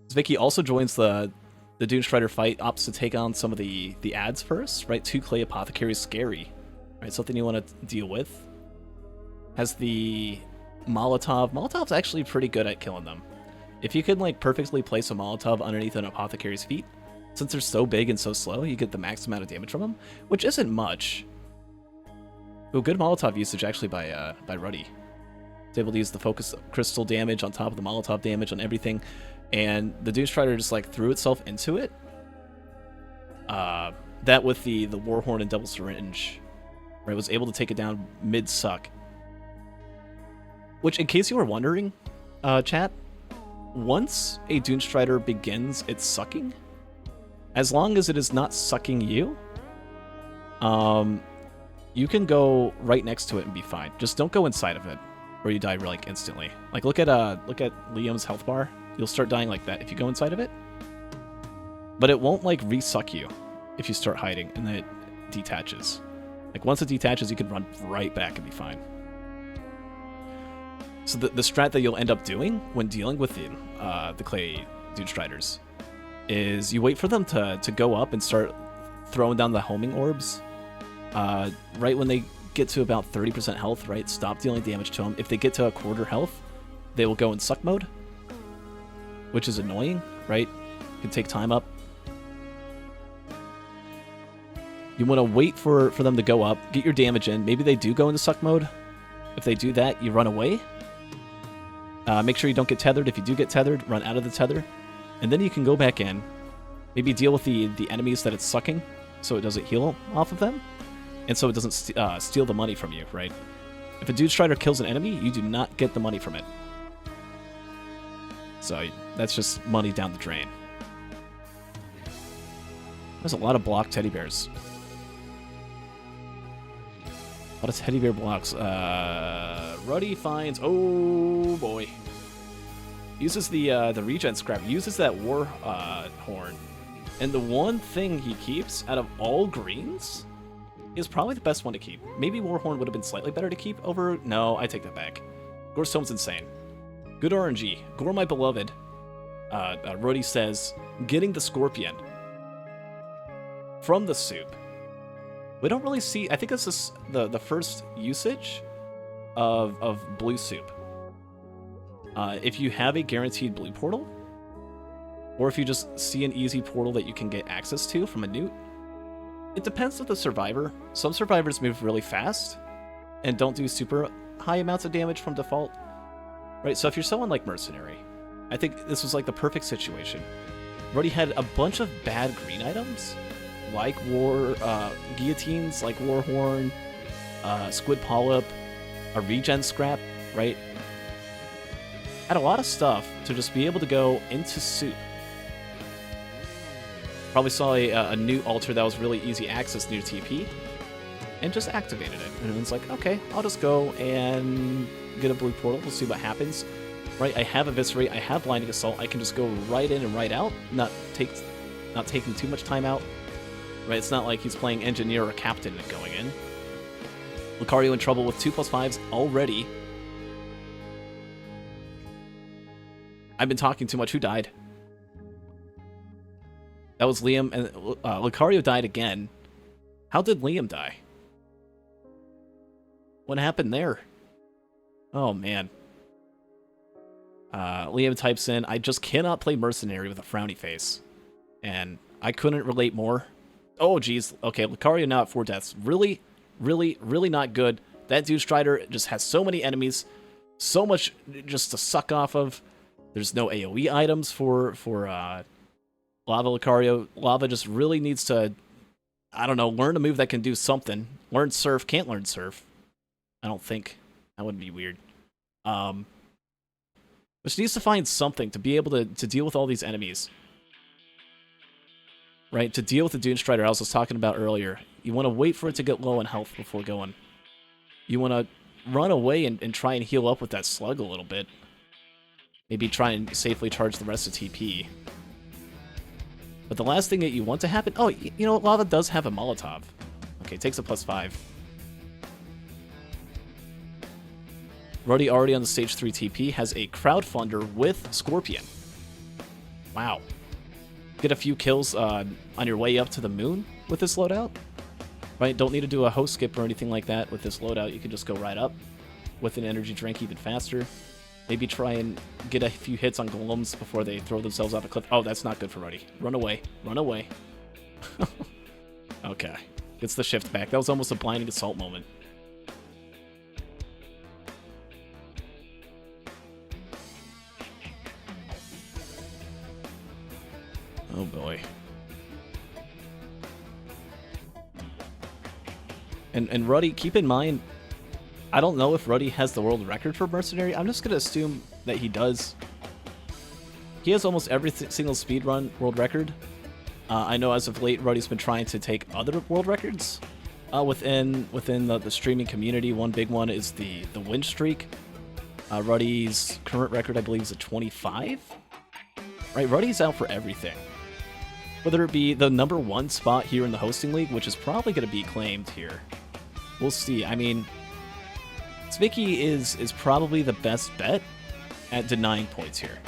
Zvicky also joins the Dune Strider fight, opts to take on some of the ads first, right? 2 Clay Apothecary is scary, right? Something you want to deal with. Has the Molotov. Molotov's actually pretty good at killing them. If you can like perfectly place a Molotov underneath an Apothecary's feet, since they're so big and so slow, you get the max amount of damage from them, which isn't much. Ooh, good Molotov usage actually by Ruddy. He's able to use the Focus Crystal damage on top of the Molotov damage on everything, and the Dune Strider just like threw itself into it. That with the Warhorn and Double Syringe, right, was able to take it down mid-suck. Which, in case you were wondering, chat, once a Dune Strider begins its sucking, as long as it is not sucking you, you can go right next to it and be fine. Just don't go inside of it, or you die like instantly. Like look at Liam's health bar. You'll start dying like that if you go inside of it. But it won't like resuck you if you start hiding and then it detaches. Like once it detaches, you can run right back and be fine. So the strat that you'll end up doing when dealing with the clay Dune Striders is you wait for them to go up and start throwing down the homing orbs. Right when they get to about 30% health, right? Stop dealing damage to them. If they get to a quarter health, they will go in suck mode, which is annoying, right? It can take time up. You want to wait for them to go up, get your damage in. Maybe they do go into suck mode. If they do that, you run away. Make sure you don't get tethered. If you do get tethered, run out of the tether. And then you can go back in. Maybe deal with the enemies that it's sucking so it doesn't heal off of them. And so it doesn't steal the money from you, right? If a Dune Strider kills an enemy, you do not get the money from it. So that's just money down the drain. There's a lot of blocked teddy bears. A lot of teddy bear blocks. Ruddy finds... Oh, boy. Uses the regen scrap. Uses that war horn. And the one thing he keeps out of all greens is probably the best one to keep. Maybe Warhorn would have been slightly better to keep over... No, I take that back. Gorestone's insane. Good RNG. Gore, my beloved. Ruddy says, getting the Scorpion from the soup. We don't really see... I think this is the first usage of blue soup. If you have a guaranteed blue portal, or if you just see an easy portal that you can get access to from a newt, it depends on the survivor. Some survivors move really fast and don't do super high amounts of damage from default. Right, so if you're someone like Mercenary, I think this was like the perfect situation. Ruddy had a bunch of bad green items, like guillotines, like Warhorn, Squid Polyp, a regen scrap, right? Had a lot of stuff to just be able to go into soup. Probably saw a new altar that was really easy access near TP, and just activated it. And it's like, okay, I'll just go and get a blue portal. We'll see what happens. Right, I have Eviscerate, I have Blinding Assault. I can just go right in and right out, not taking too much time out. Right, it's not like he's playing Engineer or Captain and going in. Lucario in trouble with 2+5s already. I've been talking too much. Who died? That was Liam, and Lucario died again. How did Liam die? What happened there? Oh, man. Liam types in, I just cannot play Mercenary with a frowny face. And I couldn't relate more. Oh, geez. Okay, Lucario now at 4 deaths. Really, really, really not good. That Dune Strider just has so many enemies. So much just to suck off of. There's no AoE items for Lava Lucario. Lava just really needs to, I don't know, learn a move that can do something. Learn Surf. Can't learn Surf. I don't think. That would be weird. But she needs to find something to be able to deal with all these enemies. Right? To deal with the Dune Strider I was talking about earlier. You want to wait for it to get low in health before going. You want to run away and try and heal up with that slug a little bit. Maybe try and safely charge the rest of TP. But the last thing that you want to happen... Oh, you know what? Lava does have a Molotov. Okay, takes a +5. Ruddy already on the stage 3 TP has a Crowdfunder with Scorpion. Wow. Get a few kills on your way up to the moon with this loadout. Right? Don't need to do a host skip or anything like that with this loadout. You can just go right up with an energy drink even faster. Maybe try and get a few hits on golems before they throw themselves off a cliff. Oh, that's not good for Ruddy. Run away. Run away. Okay. Gets the shift back. That was almost a blinding assault moment. Oh boy. And Ruddy, keep in mind, I don't know if Ruddy has the world record for Mercenary. I'm just going to assume that he does. He has almost every single speedrun world record. I know as of late, Ruddy's been trying to take other world records within the streaming community. One big one is the win streak. Ruddy's current record, I believe, is a 25. Right, Ruddy's out for everything. Whether it be the #1 spot here in the hosting league, which is probably going to be claimed here. We'll see. I mean, Zwicky is probably the best bet at denying points here.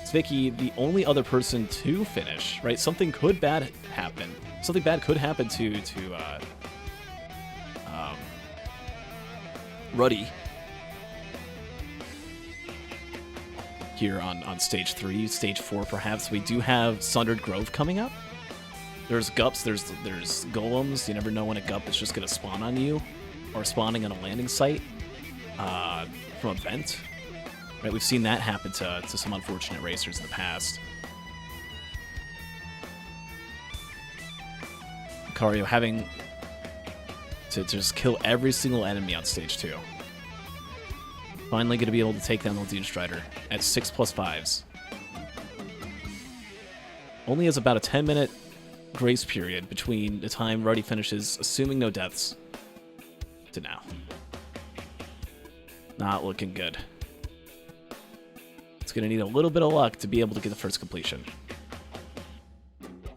Zwicky, the only other person to finish, right? Something bad could happen to Ruddy here on stage 3, stage 4 perhaps. We do have Sundered Grove coming up. There's gups, there's golems. You never know when a gup is just going to spawn on you or spawning on a landing site from a vent. Right, we've seen that happen to some unfortunate racers in the past. Lucario having to just kill every single enemy on stage 2. Finally going to be able to take down the Dune Strider at 6+5s. Only has about a 10-minute grace period between the time Ruddy finishes, assuming no deaths, to now. Not looking good. It's going to need a little bit of luck to be able to get the first completion.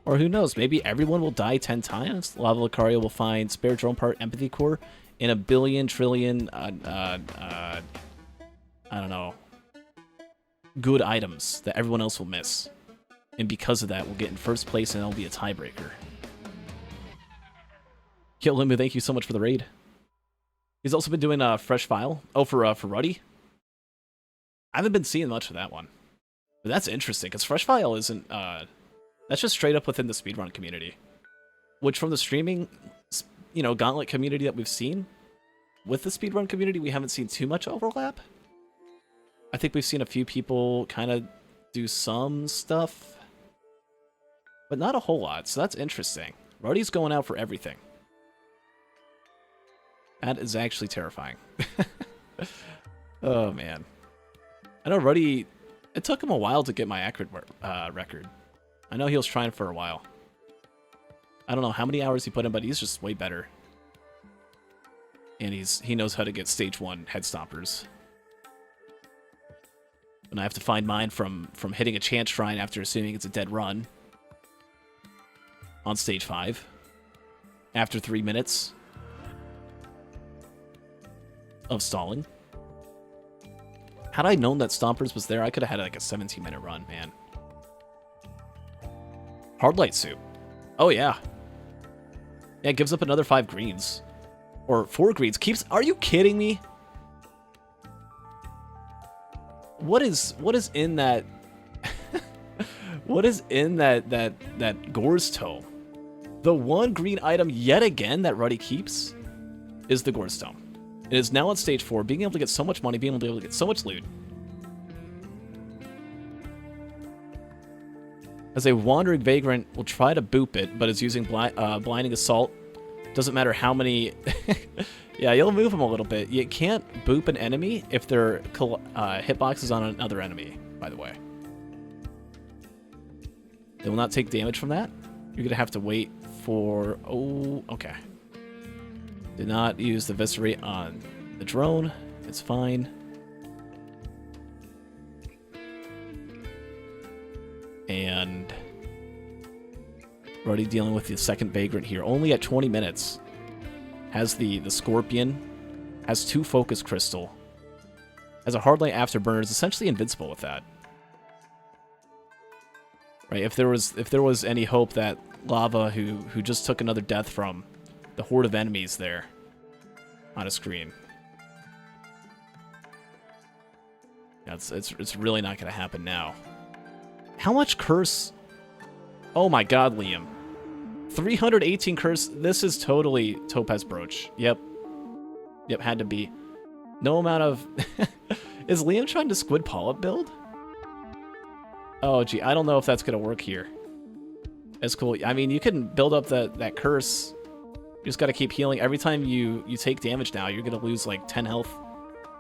Or who knows, maybe everyone will die 10 times. lavalucario will find spare drone part, empathy core, in a billion, trillion, I don't know, good items that everyone else will miss. And because of that, we'll get in first place and it'll be a tiebreaker. Yo, Limu, thank you so much for the raid. He's also been doing a fresh file. Oh, for Ruddy? I haven't been seeing much of that one. But that's interesting, because fresh file isn't, that's just straight up within the speedrun community. Which from the streaming, Gauntlet community that we've seen, with the speedrun community, we haven't seen too much overlap. I think we've seen a few people kind of do some stuff, but not a whole lot, so that's interesting. Ruddy's going out for everything. That is actually terrifying. Oh, man. I know Ruddy, it took him a while to get my accurate record. I know he was trying for a while. I don't know how many hours he put in, but he's just way better. And he knows how to get stage 1 head stompers. And I have to find mine from hitting a chance shrine after assuming it's a dead run. On stage 5. After 3 minutes of stalling. Had I known that Stompers was there, I could have had like a 17-minute run, man. Hard light soup. Oh, yeah. Yeah, it gives up another 5 greens. Or 4 greens. Are you kidding me? What is in that? What is in that Gore's Tome? The one green item yet again that Ruddy keeps is the Gore's Tome. It is now on stage 4, being able to get so much money, being able to get so much loot. As a wandering vagrant will try to boop it, but is using blinding assault. Doesn't matter how many. Yeah, you'll move them a little bit. You can't boop an enemy if their hitbox is on another enemy, by the way. They will not take damage from that. You're going to have to wait for... Oh, okay. Did not use the Viscerate on the drone. It's fine. And... Already dealing with the second Vagrant here. Only at 20 minutes. Has the Scorpion. Has 2 Focus Crystal. Has a Hardlight Afterburner. Is essentially invincible with that. Right, if there was any hope that Lava, who just took another death from the horde of enemies there on a screen. Yeah, it's really not going to happen now. How much curse? Oh my god, Liam. 318 curse. This is totally Topaz Brooch. Yep. Yep, had to be. No amount of... Is Liam trying to Squid Polyp build? Oh, gee, I don't know if that's going to work here. It's cool. I mean, you can build up that curse. You just got to keep healing. Every time you take damage now, you're going to lose like 10 health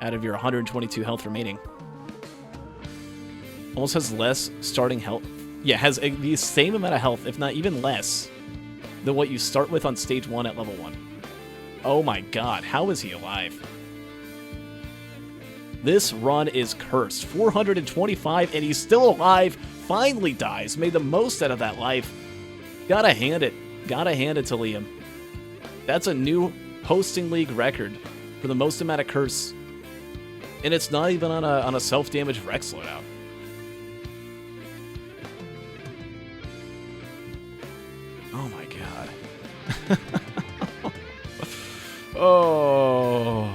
out of your 122 health remaining. almost has less starting health. Yeah, has the same amount of health, if not even less, than what you start with on stage 1 at level 1. Oh my god, how is he alive? This run is cursed. 425, and he's still alive. Finally dies. Made the most out of that life. Gotta hand it. Gotta hand it to Liam. That's a new hosting league record for the most amount of curse. And it's not even on a self-damage Rex loadout. Oh my god. Oh.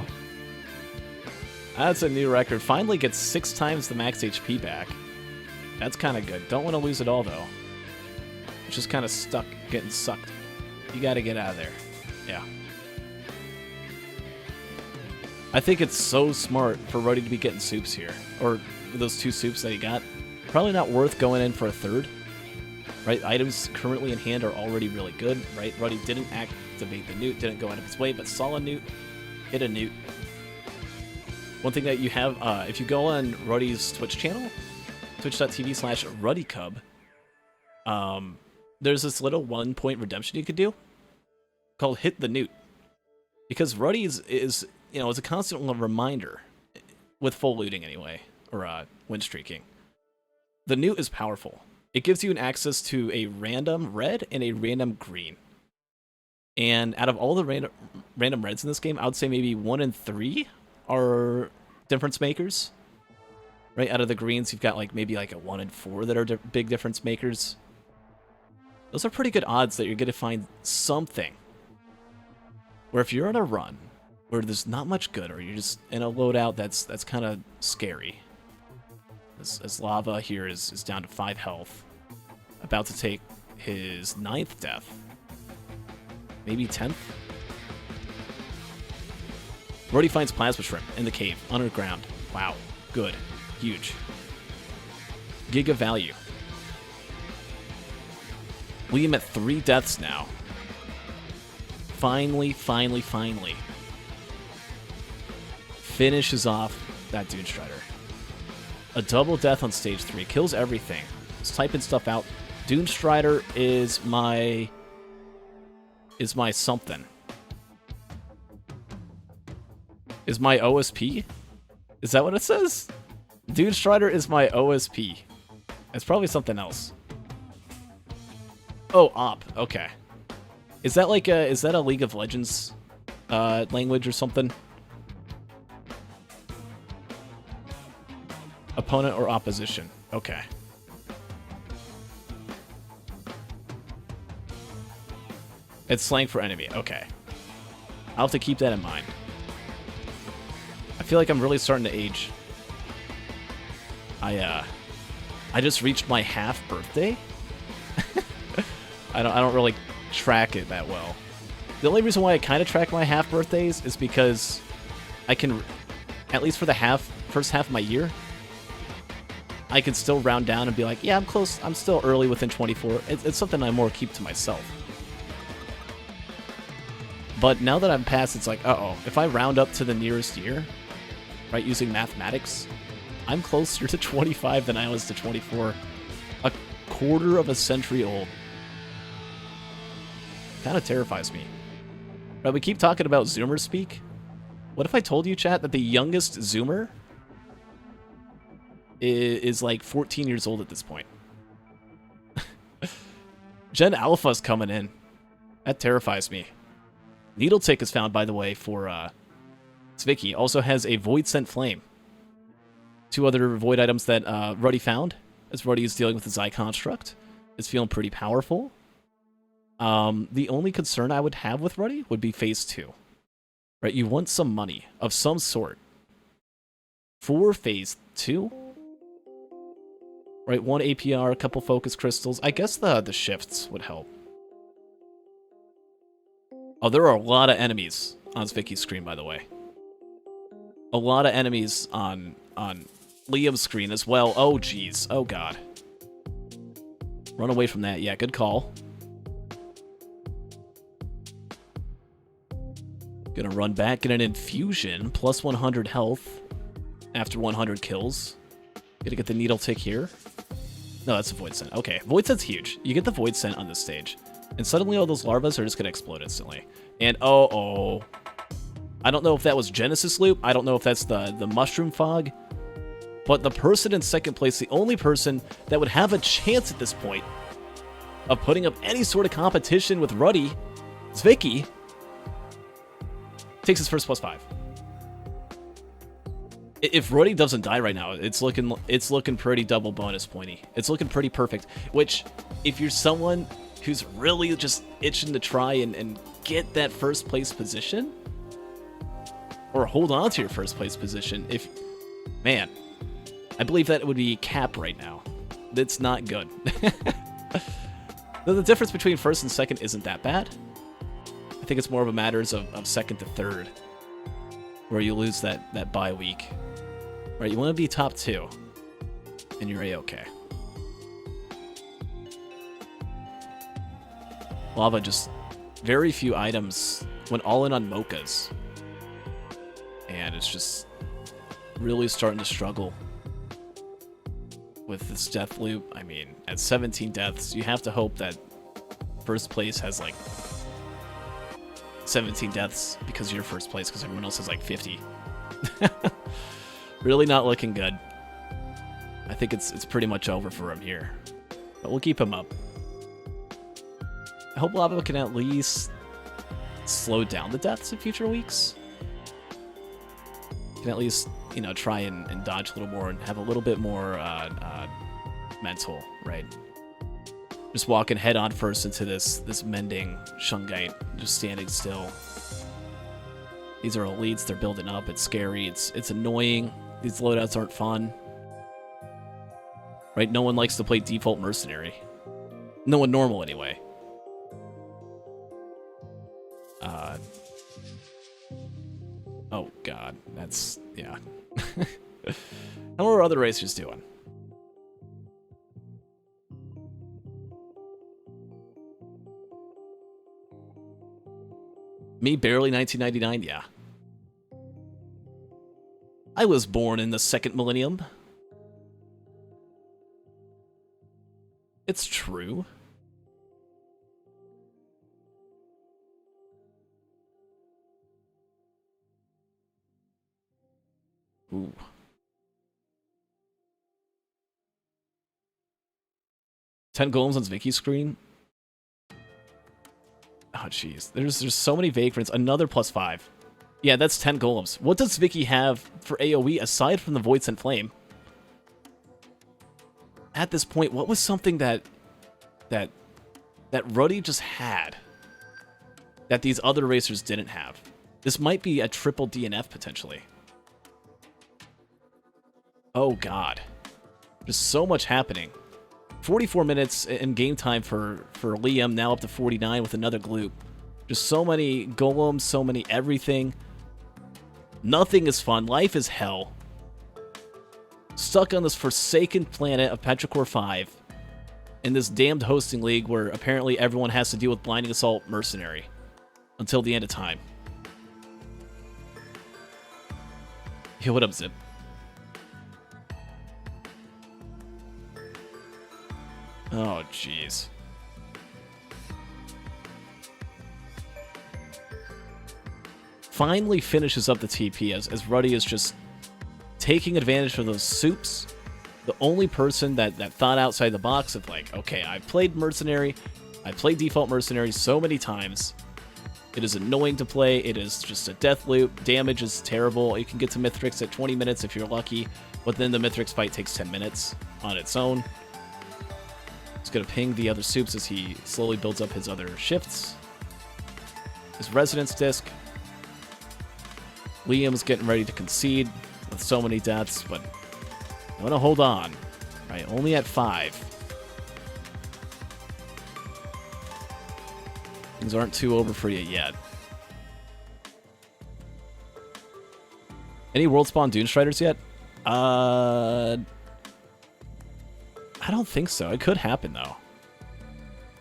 That's a new record. Finally gets 6 times the max HP back. That's kind of good. Don't want to lose it all, though. It's just kind of stuck, getting sucked. You got to get out of there. Yeah. I think it's so smart for Ruddy to be getting soups here. Or those 2 soups that he got. Probably not worth going in for a 3rd. Right? Items currently in hand are already really good. Right? Ruddy didn't activate the newt, didn't go out of his way, but saw a newt, hit a newt. One thing that you have, if you go on Ruddy's Twitch channel, twitch.tv/RuddyCub, there's this little 1-point redemption you could do called Hit the Newt. Because Ruddy is a constant reminder, with full looting anyway, or win streaking. The newt is powerful. It gives you an access to a random red and a random green. And out of all the random reds in this game, I would say maybe 1 and 3 are difference makers. Right, out of the greens, you've got maybe a 1 and 4 that are big difference makers. Those are pretty good odds that you're going to find something. Where if you're on a run where there's not much good, or you're just in a loadout that's kind of scary. As Lava here is down to 5 health, about to take his 9th death. Maybe 10th? Ruddy finds plasma shrimp in the cave, underground. Wow, good, huge. Giga value. Liam at 3 deaths now. Finally. Finishes off that Dune Strider. A double death on stage 3. Kills everything. Just typing stuff out. Dune Strider is my something. Is my OSP? Is that what it says? Dune Strider is my OSP. It's probably something else. Oh, op. Okay. Is that is that a League of Legends language or something? Opponent or opposition. Okay. It's slang for enemy. Okay. I'll have to keep that in mind. I feel like I'm really starting to age. I just reached my half birthday. I don't really track it that well. The only reason why I kind of track my half birthdays is because I can, at least for the first half of my year, I can still round down and be like, yeah, I'm close. I'm still early within 24. It's something I more keep to myself. But now that I'm past, it's like, uh-oh. If I round up to the nearest year, right, using mathematics, I'm closer to 25 than I was to 24. A quarter of a century old. Kind of terrifies me. Right, we keep talking about Zoomer speak. What if I told you, chat, that the youngest Zoomer is 14 years old at this point? Gen Alpha's coming in. That terrifies me. Needle Tick is found, by the way, for Zvicky. Also has a Void Scent Flame. 2 other Void items that Ruddy found, as Ruddy is dealing with his Eye Construct. It's feeling pretty powerful. The only concern I would have with Ruddy would be phase 2. Right, you want some money of some sort for phase 2. Right, 1 APR, a couple focus crystals. I guess the shifts would help. Oh, there are a lot of enemies on Zvicky's screen, by the way. A lot of enemies on Liam's screen as well. Oh, jeez. Oh, God. Run away from that. Yeah, good call. Gonna run back, get an infusion, plus 100 health after 100 kills. Gonna get the needle tick here. No, that's a void scent. Okay, void scent's huge. You get the void scent on this stage, and suddenly all those larvas are just gonna explode instantly. And oh, I don't know if that was Genesis Loop. I don't know if that's the mushroom fog. But the person in second place, the only person that would have a chance at this point of putting up any sort of competition with Ruddy, Zvicky, takes his first +5. If Ruddy doesn't die right now, it's looking pretty double bonus pointy. It's looking pretty perfect. Which, if you're someone who's really just itching to try and get that first place position, or hold on to your first place position, man, I believe that it would be cap right now. That's not good. The difference between first and second isn't that bad. I think it's more of a matter of second to third, where you lose that bye week. Right, you want to be top 2, and you're A-okay. Lava, just very few items went all in on mochas. And it's just really starting to struggle with this death loop. I mean, at 17 deaths, you have to hope that first place has like 17 deaths because you're first place, because everyone else has like 50. Really not looking good. I think it's pretty much over for him here, but we'll keep him up. I hope Lava can at least slow down the deaths in future weeks. Can at least, you know, try and dodge a little more and have a little bit more mental, right? Just walking head on first into this mending Shungite, just standing still. These are elites, they're building up, it's scary, it's annoying. These loadouts aren't fun. Right? No one likes to play default mercenary. No one normal anyway. Oh god, that's, yeah. How are other racers doing? Me barely 1999, yeah. I was born in the second millennium. It's true. Ooh. Ten golems on Zvicky's screen. Oh jeez, there's so many vagrants. Another +5. Yeah, that's 10 golems. What does Zvicky have for AoE aside from the Void Sent Flame? At this point, what was something that Ruddy just had that these other racers didn't have? This might be a triple DNF potentially. Oh god. There's so much happening. 44 minutes in game time for Liam, now up to 49 with another gloop. Just so many golems, so many everything. Nothing is fun. Life is hell. Stuck on this forsaken planet of Petrichor 5 in this damned hosting league where apparently everyone has to deal with Blinding Assault Mercenary until the end of time. Yo, what up, Zip? Oh, jeez. Finally finishes up the TP as Ruddy is just taking advantage of those soups. The only person that thought outside the box of like, okay, I played Mercenary, I played Default Mercenary so many times. It is annoying to play, it is just a death loop, damage is terrible, you can get to Mithrix at 20 minutes if you're lucky, but then the Mithrix fight takes 10 minutes on its own. He's gonna ping the other soups as he slowly builds up his other shifts. His Resonance Disc. Liam's getting ready to concede with so many deaths, but I'm gonna hold on. Right, only at 5. Things aren't too over for you yet. Any World Spawn Doomstriders yet? I don't think so. It could happen, though.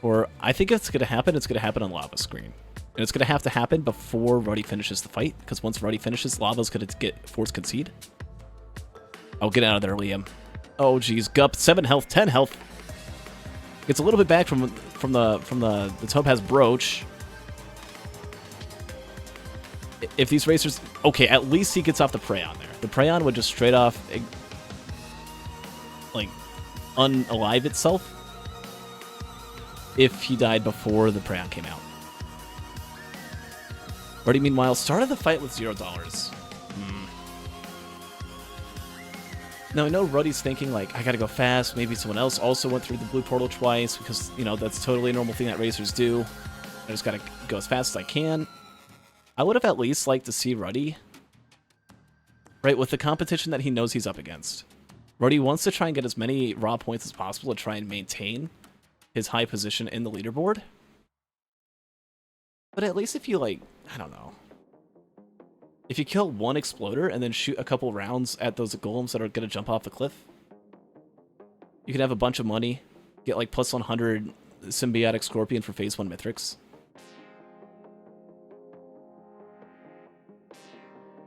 Or, I think it's gonna happen on Lava Screen. And it's gonna have to happen before Ruddy finishes the fight, because once Ruddy finishes, Lava's gonna get force concede. Oh, get out of there, Liam. Oh, geez. Gup, 7 health, 10 health. Gets a little bit back from the Topaz Brooch. If these racers... Okay, at least he gets off the Prayon there. The Prayon would just straight off, like, unalive itself if he died before the Prayon came out. Ruddy, meanwhile, started the fight with $0. Now, I know Ruddy's thinking, like, I gotta go fast. Maybe someone else also went through the blue portal twice because, you know, that's totally a normal thing that racers do. I just gotta go as fast as I can. I would have at least liked to see Ruddy, right, with the competition that he knows he's up against. Ruddy wants to try and get as many raw points as possible to try and maintain his high position in the leaderboard. But at least if you, like, I don't know. If you kill one exploder and then shoot a couple rounds at those golems that are going to jump off the cliff, you can have a bunch of money, get like plus 100 symbiotic scorpion for phase 1 Mithrix.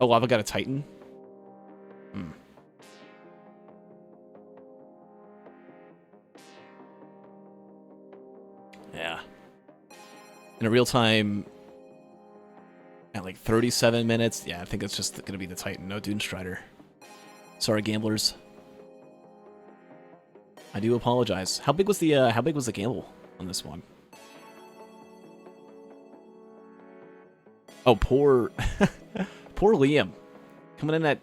Oh, Lava got a Titan? Yeah. In a real time... At like 37 minutes. Yeah, I think it's just going to be the Titan. No Dune Strider. Sorry, gamblers. I do apologize. How big was the gamble on this one? Oh, poor poor Liam. Coming in at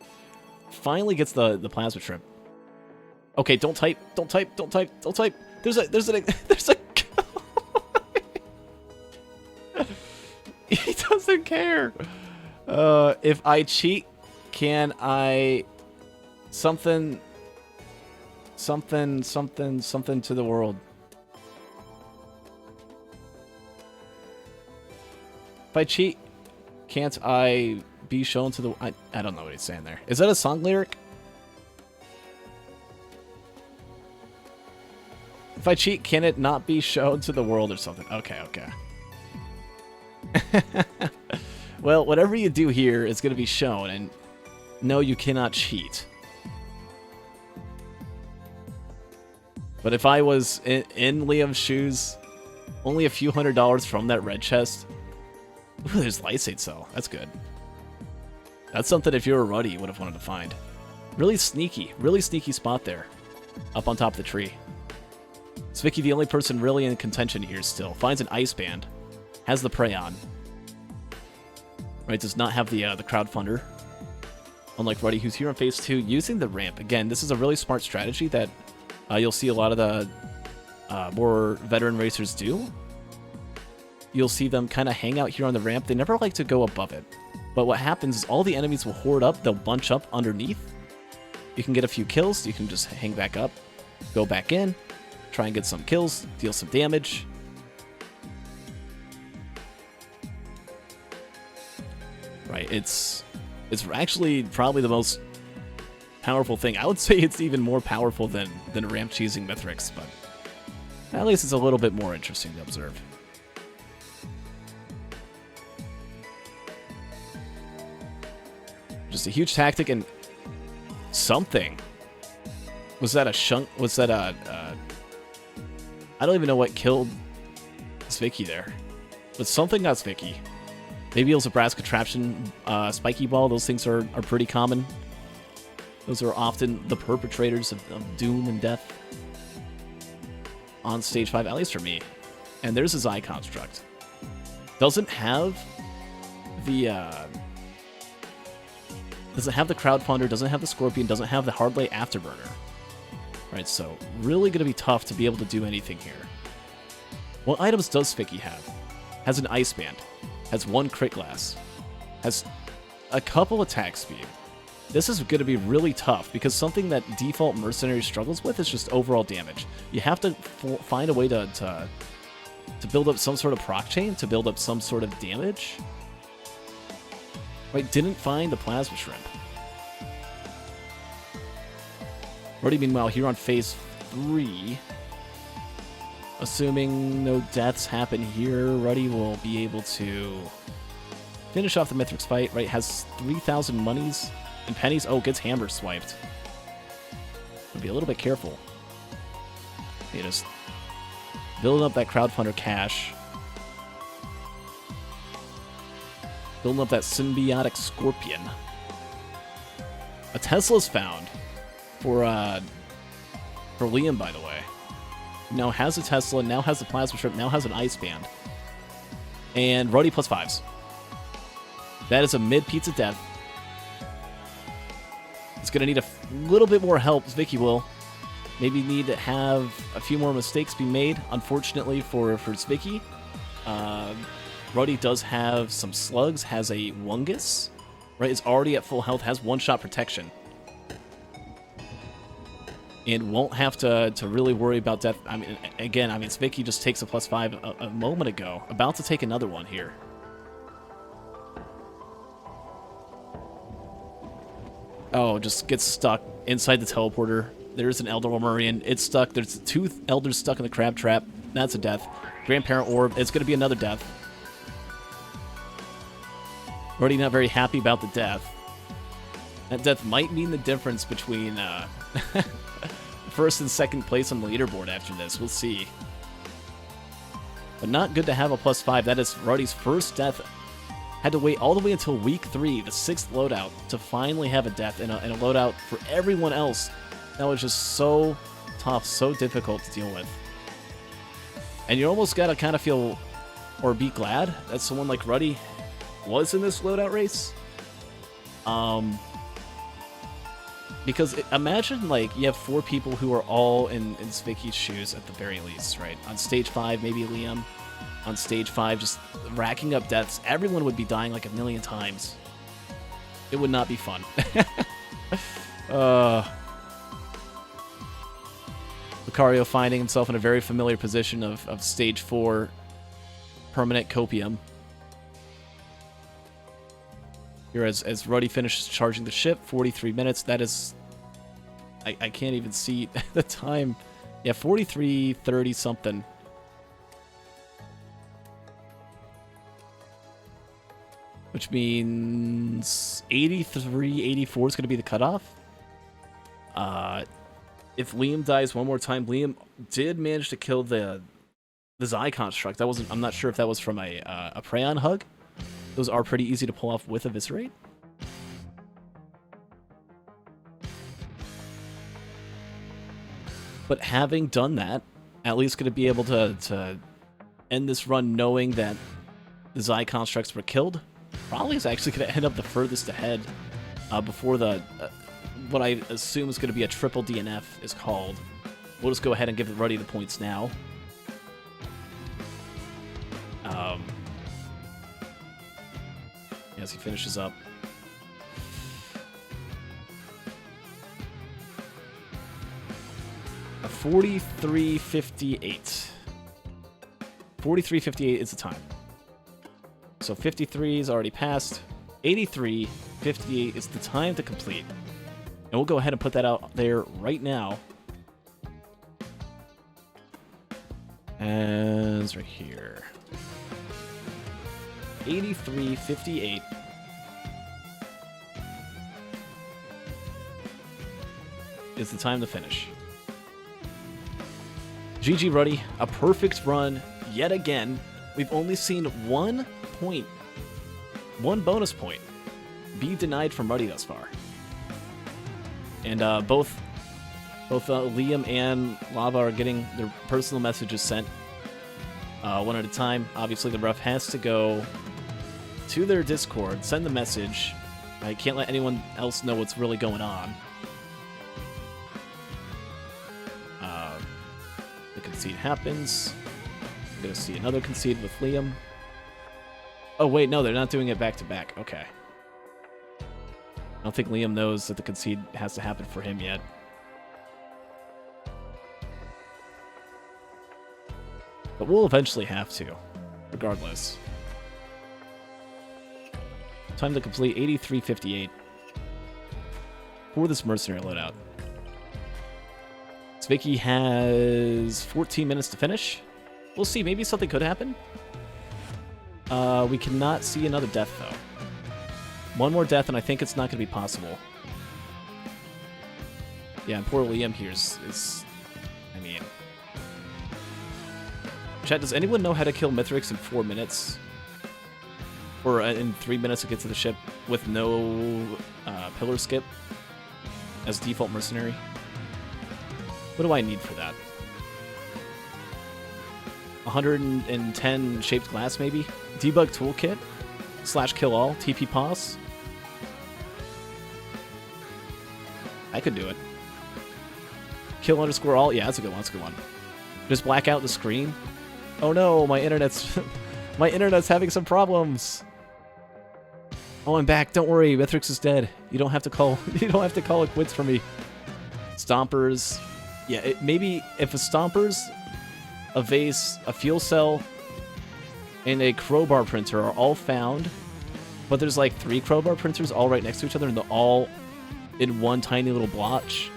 finally gets the plasma trip. Okay, don't type. Don't type. Don't type. Don't type. There's a He doesn't care. If I cheat, can I something to the world? If I cheat, can't I be shown to the... I don't know what he's saying there. Is that a song lyric? If I cheat, can it not be shown to the world or something? Okay, okay. Well, whatever you do here is going to be shown, and no, you cannot cheat. But if I was in Liam's shoes, only a few $100s from that red chest. Ooh, there's Lysate Cell. That's good. That's something if you're a Ruddy you would have wanted to find. Really sneaky spot there, up on top of the tree. Is Vicky the only person really in contention here still? Finds an Ice Band. Has the Prayon. Right, does not have the crowdfunder. Unlike Ruddy, who's here on phase 2, using the ramp. Again, this is a really smart strategy that you'll see a lot of the more veteran racers do. You'll see them kind of hang out here on the ramp. They never like to go above it. But what happens is all the enemies will horde up. They'll bunch up underneath. You can get a few kills. You can just hang back up, go back in, try and get some kills, deal some damage. Right, it's actually probably the most powerful thing. I would say it's even more powerful than ramp cheesing Mithrix, but at least it's a little bit more interesting to observe. Just a huge tactic and something. Was that a shunk? Was that a... I don't even know what killed Vicky there. But something got Vicky. Maybe it was a brass contraption, spiky ball. Those things are pretty common. Those are often the perpetrators of doom and death on stage 5, at least for me. And there's his eye construct. Doesn't have the crowdfunder, doesn't have the scorpion, doesn't have the hard lay afterburner. Right, so really gonna be tough to be able to do anything here. What items does Vicky have? Has an ice band. Has 1 crit glass, has a couple attack speed. This is going to be really tough because something that default Mercenary struggles with is just overall damage. You have to find a way to build up some sort of proc chain, to build up some sort of damage. Right, didn't find the Plasma Shrimp. Ruddy, meanwhile, here on phase 3. Assuming no deaths happen here, Ruddy will be able to finish off the Mithrix fight, right? Has 3,000 monies and pennies. Oh, gets hammer swiped. Be a little bit careful. You just building up that crowdfunder cash. Building up that symbiotic scorpion. A Tesla's found for Liam, by the way. Now has a Tesla, now has a plasma shrimp, now has an ice band. And Ruddy +5s. That is a mid-pizza death. It's going to need a little bit more help, Vicky will. Maybe need to have a few more mistakes be made, unfortunately, for Zvicky. Ruddy does have some slugs, has a Wungus, right? Is already at full health, has one-shot protection. And won't have to really worry about death. I mean, again, Zvicky just takes a +5 a moment ago. About to take another one here. Oh, just gets stuck inside the teleporter. There's an Elder Lemurian. It's stuck. There's 2 Elders stuck in the crab trap. That's a death. Grandparent Orb. It's going to be another death. Already not very happy about the death. That death might mean the difference between first and second place on the leaderboard after this. We'll see. But not good to have a +5. That is Ruddy's first death. Had to wait all the way until week 3, the 6th loadout, to finally have a death in a loadout for everyone else. That was just so tough, so difficult to deal with. And you almost gotta kind of feel, or be glad that someone like Ruddy was in this loadout race. Because imagine, like, you have 4 people who are all in Zvicky's shoes at the very least, right? On stage 5, maybe Liam. On stage 5, just racking up deaths. Everyone would be dying like 1,000,000 times. It would not be fun. Lucario finding himself in a very familiar position of stage 4 permanent copium. Here as Ruddy finishes charging the ship, 43 minutes. That is... I can't even see the time. Yeah, 43:30 something. Which means 83, 84 is going to be the cutoff. If Liam dies one more time, Liam did manage to kill the Xi construct. That wasn't. I'm not sure if that was from a Prayon hug. Those are pretty easy to pull off with Eviscerate. But having done that, at least going to be able to end this run knowing that the Xi constructs were killed. Probably is actually going to end up the furthest ahead before the what I assume is going to be a triple DNF is called. We'll just go ahead and give Ruddy the points now. As he finishes up. A 43:58. 43:58 is the time. So 53 is already passed. 83:58 is the time to complete. And we'll go ahead and put that out there right now. As right here. 83:58 is the time to finish. GG Ruddy, a perfect run yet again. We've only seen 1 point, 1 bonus point, be denied from Ruddy thus far. And both Liam and Lava are getting their personal messages sent one at a time. Obviously, the ref has to go to their Discord, send the message. I can't let anyone else know what's really going on. The concede happens. We're going to see another concede with Liam. Oh, wait, no, they're not doing it back-to-back. Okay. I don't think Liam knows that the concede has to happen for him yet. But we'll eventually have to, regardless. Time to complete 83:58 for this mercenary loadout. Zvicky has 14 minutes to finish. We'll see. Maybe something could happen. We cannot see another death, though. 1 more death, and I think it's not going to be possible. Yeah, and poor Liam here is I mean... Chat, does anyone know how to kill Mithrix in 4 minutes? Or in 3 minutes to get to the ship with no pillar skip as default mercenary? What do I need for that? 110 shaped glass, maybe? Debug toolkit? / kill all? TP pause? I could do it. Kill _ all? Yeah, that's a good one. That's a good one. Just black out the screen? Oh no, my internet's... my internet's having some problems. Oh, I'm back. Don't worry, Mithrix is dead. You don't have to call... you don't have to call it quits for me. Stompers. Yeah, maybe if a Stompers, a vase, a fuel cell, and a crowbar printer are all found, but there's like 3 crowbar printers all right next to each other, and they're all in one tiny little blotch.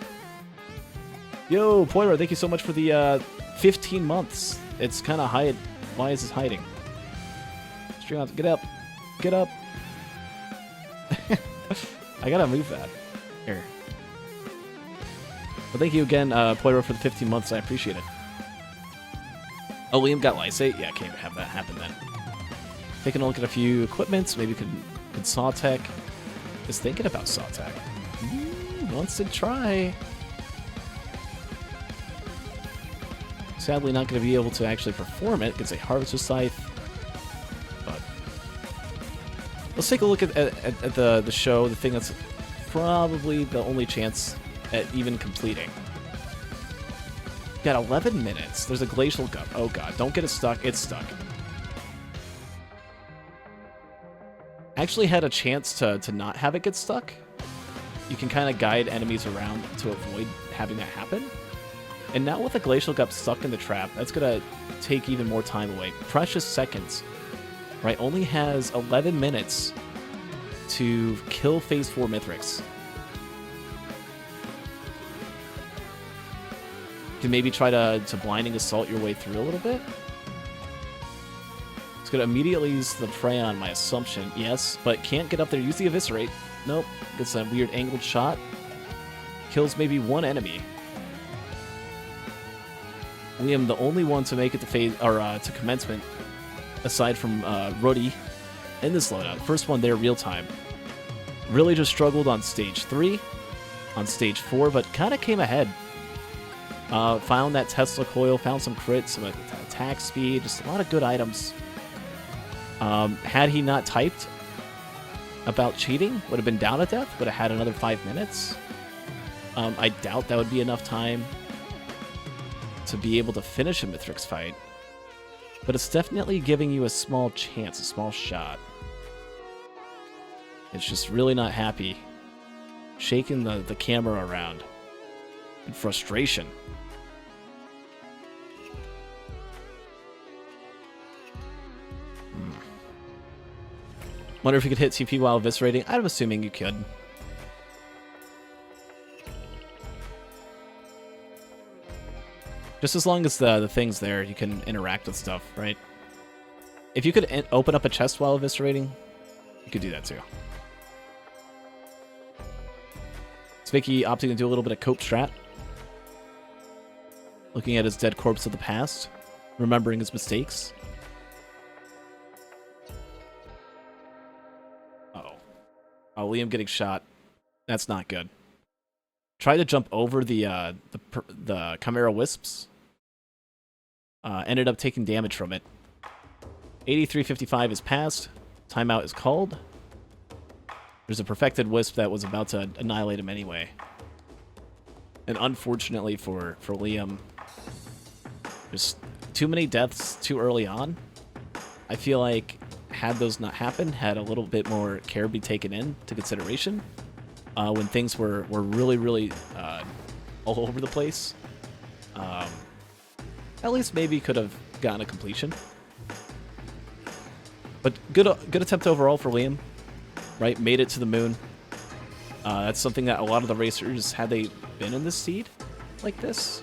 Yo, Poira, thank you so much for the 15 months. It's kind of hide. Why is this hiding? Stream out. Get up. Get up. I gotta move that. Here. Well, thank you again, Poira, for the 15 months. I appreciate it. Oh, Liam got lysate? Yeah, can't have that happen then. Taking a look at a few equipments. Maybe could Sawtech. Just thinking about Sawtech. Wants to try. Sadly, not going to be able to actually perform it. Could say Harvester Scythe. But let's take a look at the show. The thing that's probably the only chance at even completing. Got 11 minutes. There's a glacial gum. Oh god, don't get it stuck. It's stuck. Actually had a chance to not have it get stuck. You can kind of guide enemies around to avoid having that happen. And now with a glacial gup stuck in the trap, that's going to take even more time away. Precious seconds. Right? Only has 11 minutes to kill Phase 4 Mithrix. You can maybe try to blinding assault your way through a little bit. It's going to immediately use the prey on my assumption. Yes, but can't get up there. Use the eviscerate. Nope. Gets a weird angled shot. Kills maybe one enemy. Liam, the only one to make it to phase or to commencement, aside from Ruddy in this loadout. First one there, real time. Really just struggled on stage 3, on stage 4, but kind of came ahead. Found that Tesla coil, found some crits, some attack speed, just a lot of good items. Had he not typed about cheating, would have been down to death, would have had another 5 minutes. I doubt that would be enough time to be able to finish a Mithrix fight, but it's definitely giving you a small chance, a small shot. It's just really not happy, shaking the camera around in frustration. Wonder if you could hit TP while eviscerating. I'm assuming you could. Just as long as the thing's there, you can interact with stuff, right? If you could open up a chest while eviscerating, you could do that too. Spicky opting to do a little bit of cope strat. Looking at his dead corpse of the past. Remembering his mistakes. Uh-oh. Oh, Liam getting shot. That's not good. Try to jump over the Chimera Wisps. Ended up taking damage from it. 83.55 is passed. Timeout is called. There's a perfected Wisp that was about to annihilate him anyway. And unfortunately for Liam, just too many deaths too early on. I feel like had those not happened, had a little bit more care be taken into consideration, when things were really, really all over the place, at least maybe could have gotten a completion. But good attempt overall for Liam, right? Made it to the moon. That's something that a lot of the racers, had they been in this seed like this,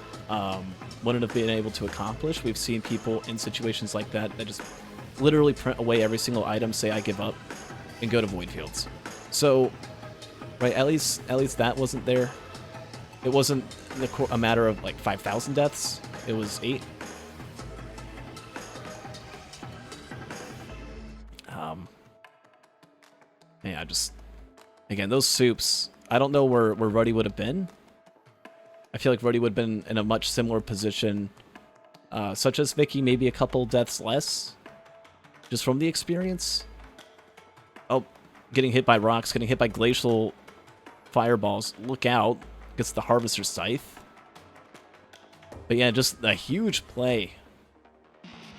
wouldn't have been able to accomplish. We've seen people in situations like that just literally print away every single item, say I give up, and go to void fields. So, right, at least that wasn't there. It wasn't a matter of like 5,000 deaths. It was 8. Yeah, just again those soups. I don't know where Ruddy would have been. I feel like Ruddy would have been in a much similar position, such as Vicky, maybe a couple deaths less, just from the experience. Oh, getting hit by rocks, getting hit by glacial fireballs. Look out. Gets the Harvester's Scythe. But yeah, just a huge play.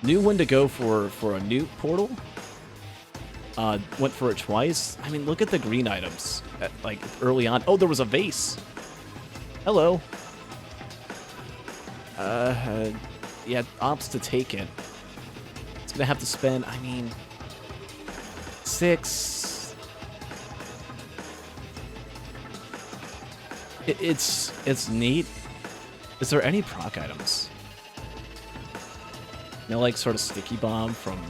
Knew when to go for a nuke portal. Went for it twice. I mean, look at the green items. Like, early on. Oh, there was a vase. Hello. Yeah, opts to take it. It's gonna have to spend, I mean, 6. It's neat. Is there any proc items? No, like, sort of sticky bomb from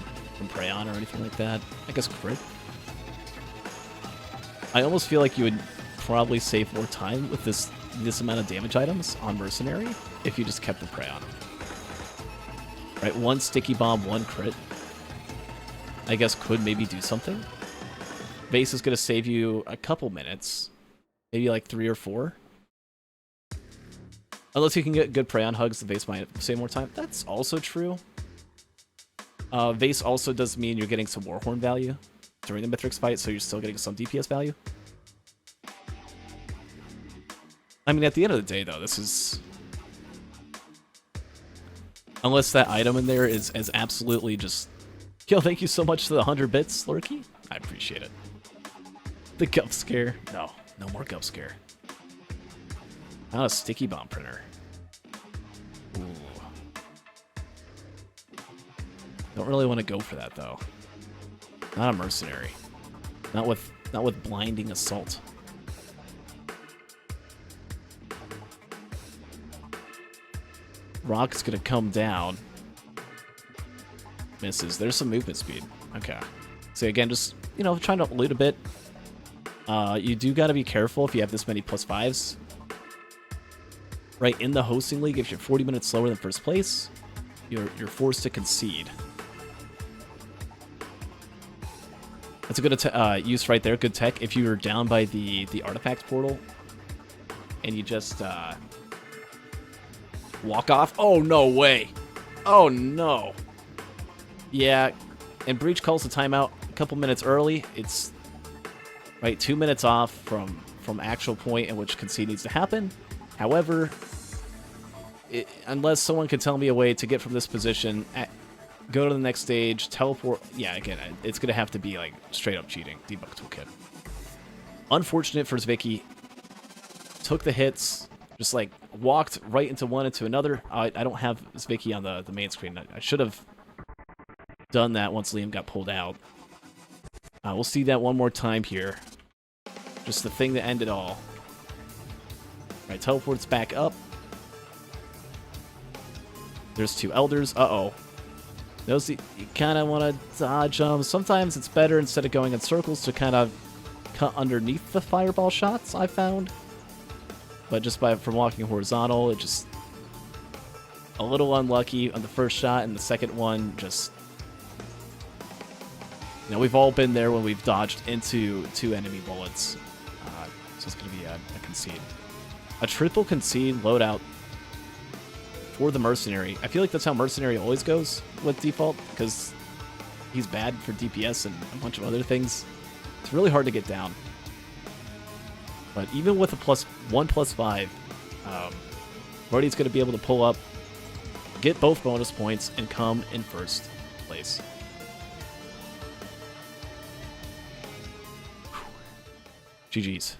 Prayon or anything like that? I guess crit. I almost feel like you would probably save more time with this amount of damage items on Mercenary if you just kept the Prayon. Right, 1 sticky bomb, 1 crit. I guess could maybe do something. Vase is going to save you a couple minutes. Maybe like 3 or 4. Unless you can get good Prayon hugs, the Vase might save more time. That's also true. Vase also does mean you're getting some Warhorn value during the Mithrix fight, so you're still getting some DPS value. I mean, at the end of the day, though, this is... Unless that item in there is absolutely just... Yo, thank you so much for the 100 bits, Lurky. I appreciate it. The Gup Scare. No, no more Gup Scare. Not a sticky bomb printer. Ooh. Don't really want to go for that, though. Not a Mercenary. Not with Blinding Assault. Rock's gonna come down. Misses. There's some movement speed. Okay. So again, just, you know, trying to loot a bit. You do gotta be careful if you have this many +5s. Right, in the hosting league, if you're 40 minutes slower than first place, you're forced to concede. That's a good use right there. Good tech. If you're down by the artifact portal and you just walk off. Oh, no way. Oh, no. Yeah, and Breach calls the timeout a couple minutes early. It's right 2 minutes off from actual point in which concede needs to happen. However, unless someone can tell me a way to get from this position, go to the next stage, teleport. Yeah, again, it's going to have to be like straight up cheating. Debug toolkit. Unfortunate for Zwicky. Took the hits, just like walked right into one into another. I don't have Zwicky on the main screen. I should have done that once Liam got pulled out. We'll see that one more time here. Just the thing that ended all. Right, teleports back up. There's 2 elders. Uh-oh. Those you kind of want to dodge them. Sometimes it's better, instead of going in circles, to kind of cut underneath the fireball shots, I found. But just from walking horizontal, it just a little unlucky on the first shot, and the second one just... You know, we've all been there when we've dodged into 2 enemy bullets. So it's going to be a concede. A triple concede loadout for the Mercenary. I feel like that's how Mercenary always goes with default, because he's bad for DPS and a bunch of other things. It's really hard to get down. But even with a +1/+5, Ruddy's going to be able to pull up, get both bonus points, and come in first place. GG's.